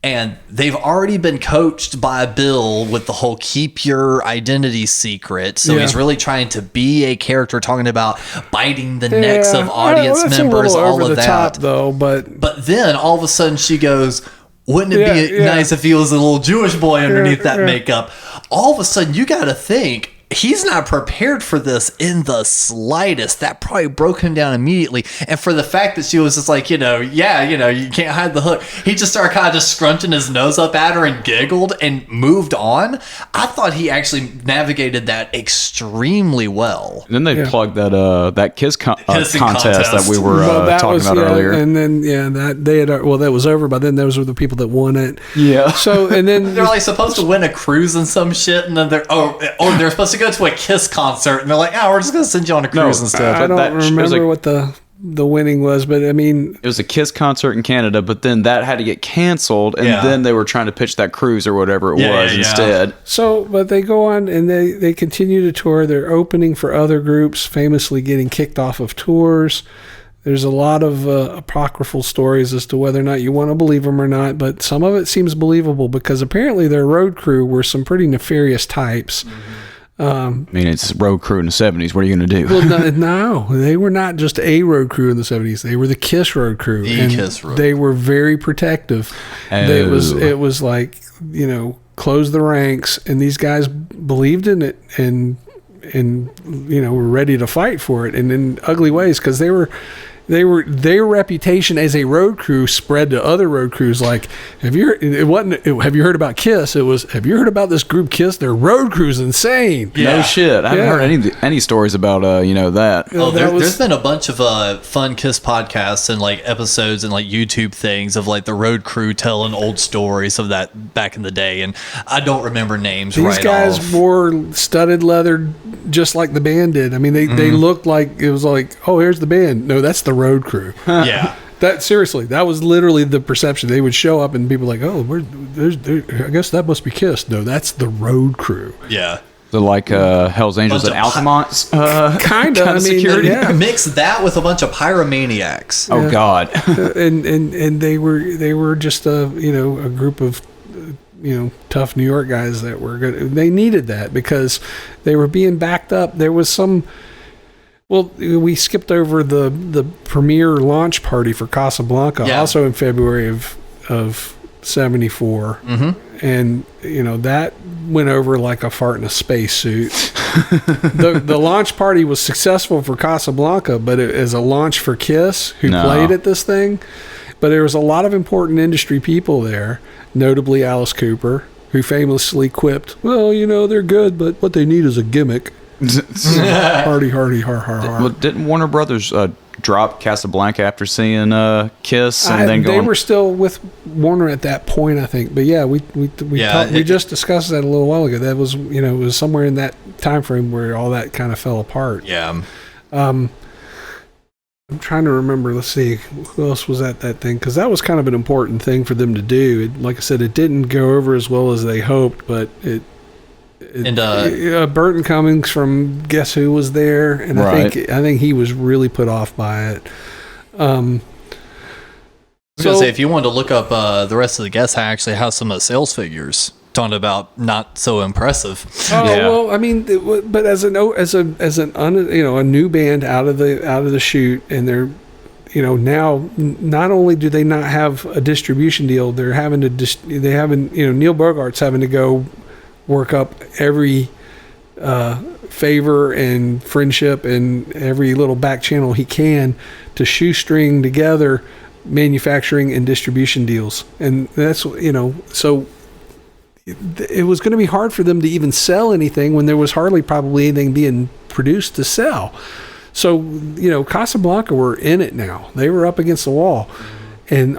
And they've already been coached by Bill with the whole keep your identity secret. So he's really trying to be a character talking about biting the necks of audience members, all of that. Top, though, but then all of a sudden she goes, wouldn't it be nice if he was a little Jewish boy underneath that makeup? All of a sudden you got to think, he's not prepared for this in the slightest. That probably broke him down immediately. And for the fact that she was just like, you can't hide the hook. He just started kind of just scrunching his nose up at her and giggled and moved on. I thought he actually navigated that extremely well. And then they plugged that kiss contest that we were talking about earlier. And then that was over by then. Those were the people that won it. Yeah. So and then they're like supposed to win a cruise and some shit, and then they're supposed to go to a Kiss concert, and they're like, we're just going to send you on a cruise instead. I don't remember what the winning was, but I mean... It was a Kiss concert in Canada, but then that had to get canceled, and then they were trying to pitch that cruise or whatever it was instead. So, but they go on, and they continue to tour. They're opening for other groups, famously getting kicked off of tours. There's a lot of apocryphal stories as to whether or not you want to believe them or not, but some of it seems believable because apparently their road crew were some pretty nefarious types. Mm-hmm. It's road crew in the 70s. What are you going to do? Well, no, they were not just a road crew in the 70s. They were the Kiss road crew. They were very protective. Oh. It was like, close the ranks, and these guys believed in it and were ready to fight for it, and in ugly ways because their reputation as a road crew spread to other road crews. Like, have you heard about Kiss? It was, have you heard about this group Kiss? Their road crew's insane. Yeah. No shit. I haven't heard any stories about that. Oh, there's been a bunch of fun Kiss podcasts and like episodes and like YouTube things of like the road crew telling old stories of that back in the day, and I don't remember names. These guys wore studded leather just like the band did. I mean, they looked like it was like, oh, here's the band. No, that's the road crew. Yeah. That was literally the perception. They would show up and people were like, oh, I guess that must be Kiss. No, that's the road crew. Yeah. The Hell's Angels and Altamont's kind of security. Yeah. Mix that with a bunch of pyromaniacs. Oh God. and they were just a group of tough New York guys that were good. They needed that because they were being backed up. There was some. Well, we skipped over the premiere launch party for Casablanca, also in February of '74, and that went over like a fart in a spacesuit. the launch party was successful for Casablanca, but as a launch for Kiss, who played at this thing. But there was a lot of important industry people there, notably Alice Cooper, who famously quipped, "Well, they're good, but what they need is a gimmick." Hardy, har, har, har. Well, didn't Warner Brothers drop Casablanca after seeing Kiss and then they were still with Warner at that point, I think. But yeah, we just discussed that a little while ago. That was it was somewhere in that time frame where all that kind of fell apart. Yeah. I'm trying to remember. Let's see who else was at that thing, because that was kind of an important thing for them to do. Like I said, it didn't go over as well as they hoped, but Burton Cummings from Guess Who was there, and I think he was really put off by it. I was going to say, if you wanted to look up the rest of the guests, I actually have some of the sales figures talking about not so impressive. Well, I mean, but as a new band out of the chute, and they're now not only do they not have a distribution deal, they're having to Neil Bogart's having to go work up every favor and friendship and every little back channel he can to shoestring together manufacturing and distribution deals. And that's, so it was going to be hard for them to even sell anything when there was hardly probably anything being produced to sell. So, Casablanca were in it now. They were up against the wall. And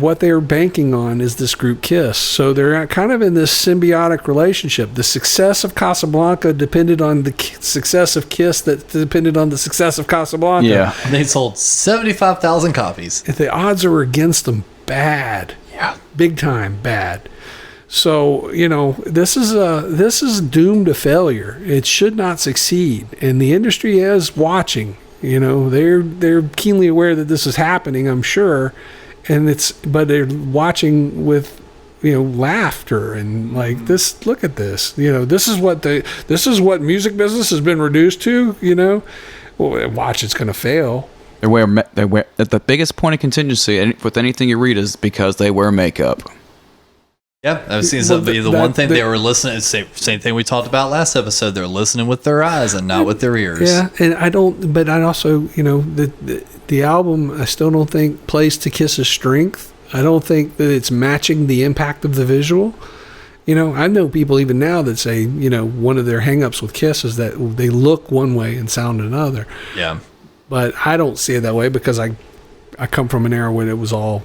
what they're banking on is this group Kiss. So they're kind of in this symbiotic relationship. The success of Casablanca depended on the success of Kiss that depended on the success of Casablanca. Yeah. And they sold 75,000 copies. The odds are against them bad. Yeah. Big time bad. So, this is doomed to failure. It should not succeed. And the industry is watching. They're keenly aware that this is happening, I'm sure, but they're watching with laughter and like this. Look at this. This is what music business has been reduced to. Well, watch, it's going to fail. They wear the biggest point of contingency with anything you read is because they wear makeup. Yeah, I've seen the one thing they were listening. Same thing we talked about last episode. They're listening with their eyes and not with their ears. Yeah, and I also, the album I still don't think plays to Kiss's strength. I don't think that it's matching the impact of the visual. I know people even now that say, one of their hangups with Kiss is that they look one way and sound another. Yeah, but I don't see it that way because I come from an era when it was all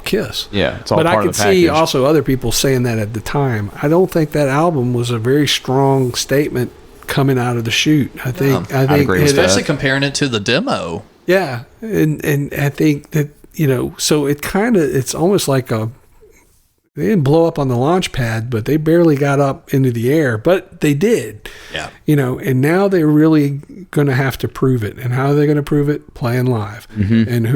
Kiss. Yeah, it's all but part I could of the package. see also other people saying that at the time. I don't think that album was a very strong statement coming out of the chute. I think agree with especially that. comparing it to the demo. Yeah, and I think that so it's almost like they didn't blow up on the launch pad, but they barely got up into the air, but they did. Yeah. And now they're really going to have to prove it. And how are they going to prove it? Playing live. Mm-hmm. And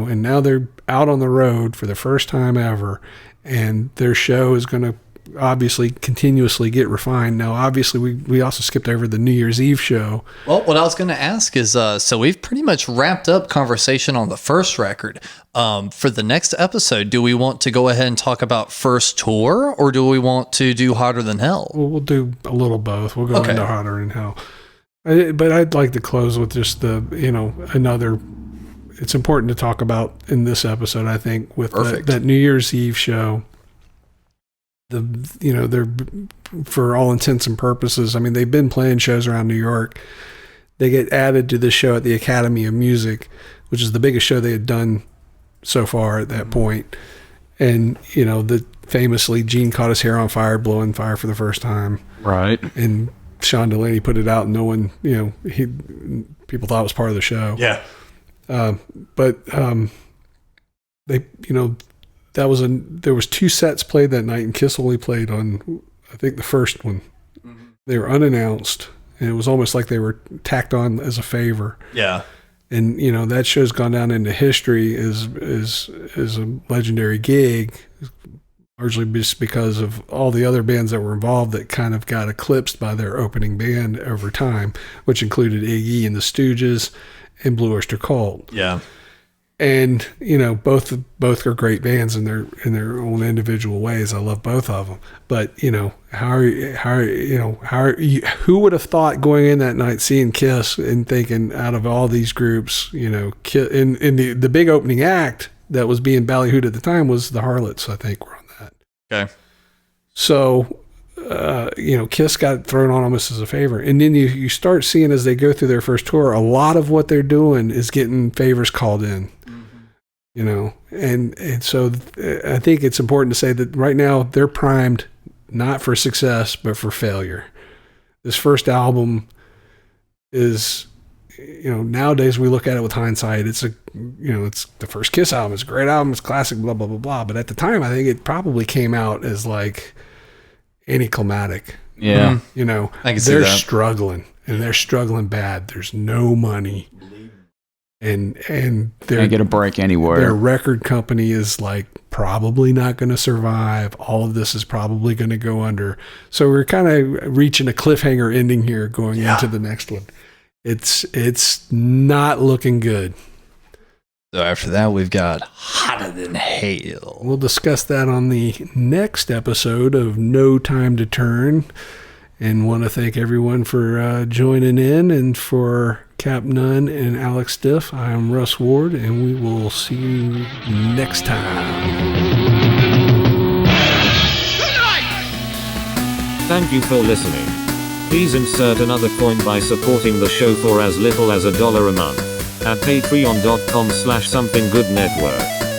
and now they're out on the road for the first time ever, and their show is going to obviously continuously get refined. Now, obviously, we also skipped over the New Year's Eve show. Well, what I was going to ask is, so we've pretty much wrapped up conversation on the first record. For the next episode, do we want to go ahead and talk about first tour, or do we want to do Hotter Than Hell? Well, we'll do a little both. We'll go into Hotter Than Hell. But I'd like to close with just another. It's important to talk about in this episode, I think, with that New Year's Eve show. They're for all intents and purposes. I mean, they've been playing shows around New York. They get added to the show at the Academy of Music, which is the biggest show they had done so far at that point. And famously, Gene caught his hair on fire, blowing fire for the first time. Right. And Sean Delaney put it out, and no one, people thought it was part of the show. Yeah. But they, there was 2 sets played that night, and Kiss only played on, I think, the first one. They were unannounced, and it was almost like they were tacked on as a favor. Yeah. And that show's gone down into history as a legendary gig, largely just because of all the other bands that were involved that kind of got eclipsed by their opening band over time, which included Iggy and the Stooges and Blue Oyster Cult. Yeah. And both are great bands in their own individual ways. I love both of them. But who would have thought going in that night seeing Kiss and thinking out of all these groups, in the big opening act that was being ballyhooed at the time was the Harlots, I think, were on that. Okay. So Kiss got thrown on almost as a favor. And then you start seeing as they go through their first tour, a lot of what they're doing is getting favors called in. And so I think it's important to say that right now they're primed not for success, but for failure. This first album is, nowadays we look at it with hindsight. It's it's the first Kiss album. It's a great album. It's classic, blah, blah, blah, blah. But at the time, I think it probably came out as like anticlimactic. Yeah. I can see they're that. struggling, and they're struggling bad. There's no money. And they can't get a break anywhere. Their record company is like probably not going to survive. All of this is probably going to go under. So we're kind of reaching a cliffhanger ending here going into the next one. It's not looking good. So after that, we've got Hotter Than Hell. We'll discuss that on the next episode of No Time to Turn. And want to thank everyone for joining in. And for Cap Nunn and Alex Stiff, I'm Russ Ward, and we will see you next time. Thank you for listening. Please insert another coin by supporting the show for as little as $1 a month at patreon.com/somethinggoodnetwork.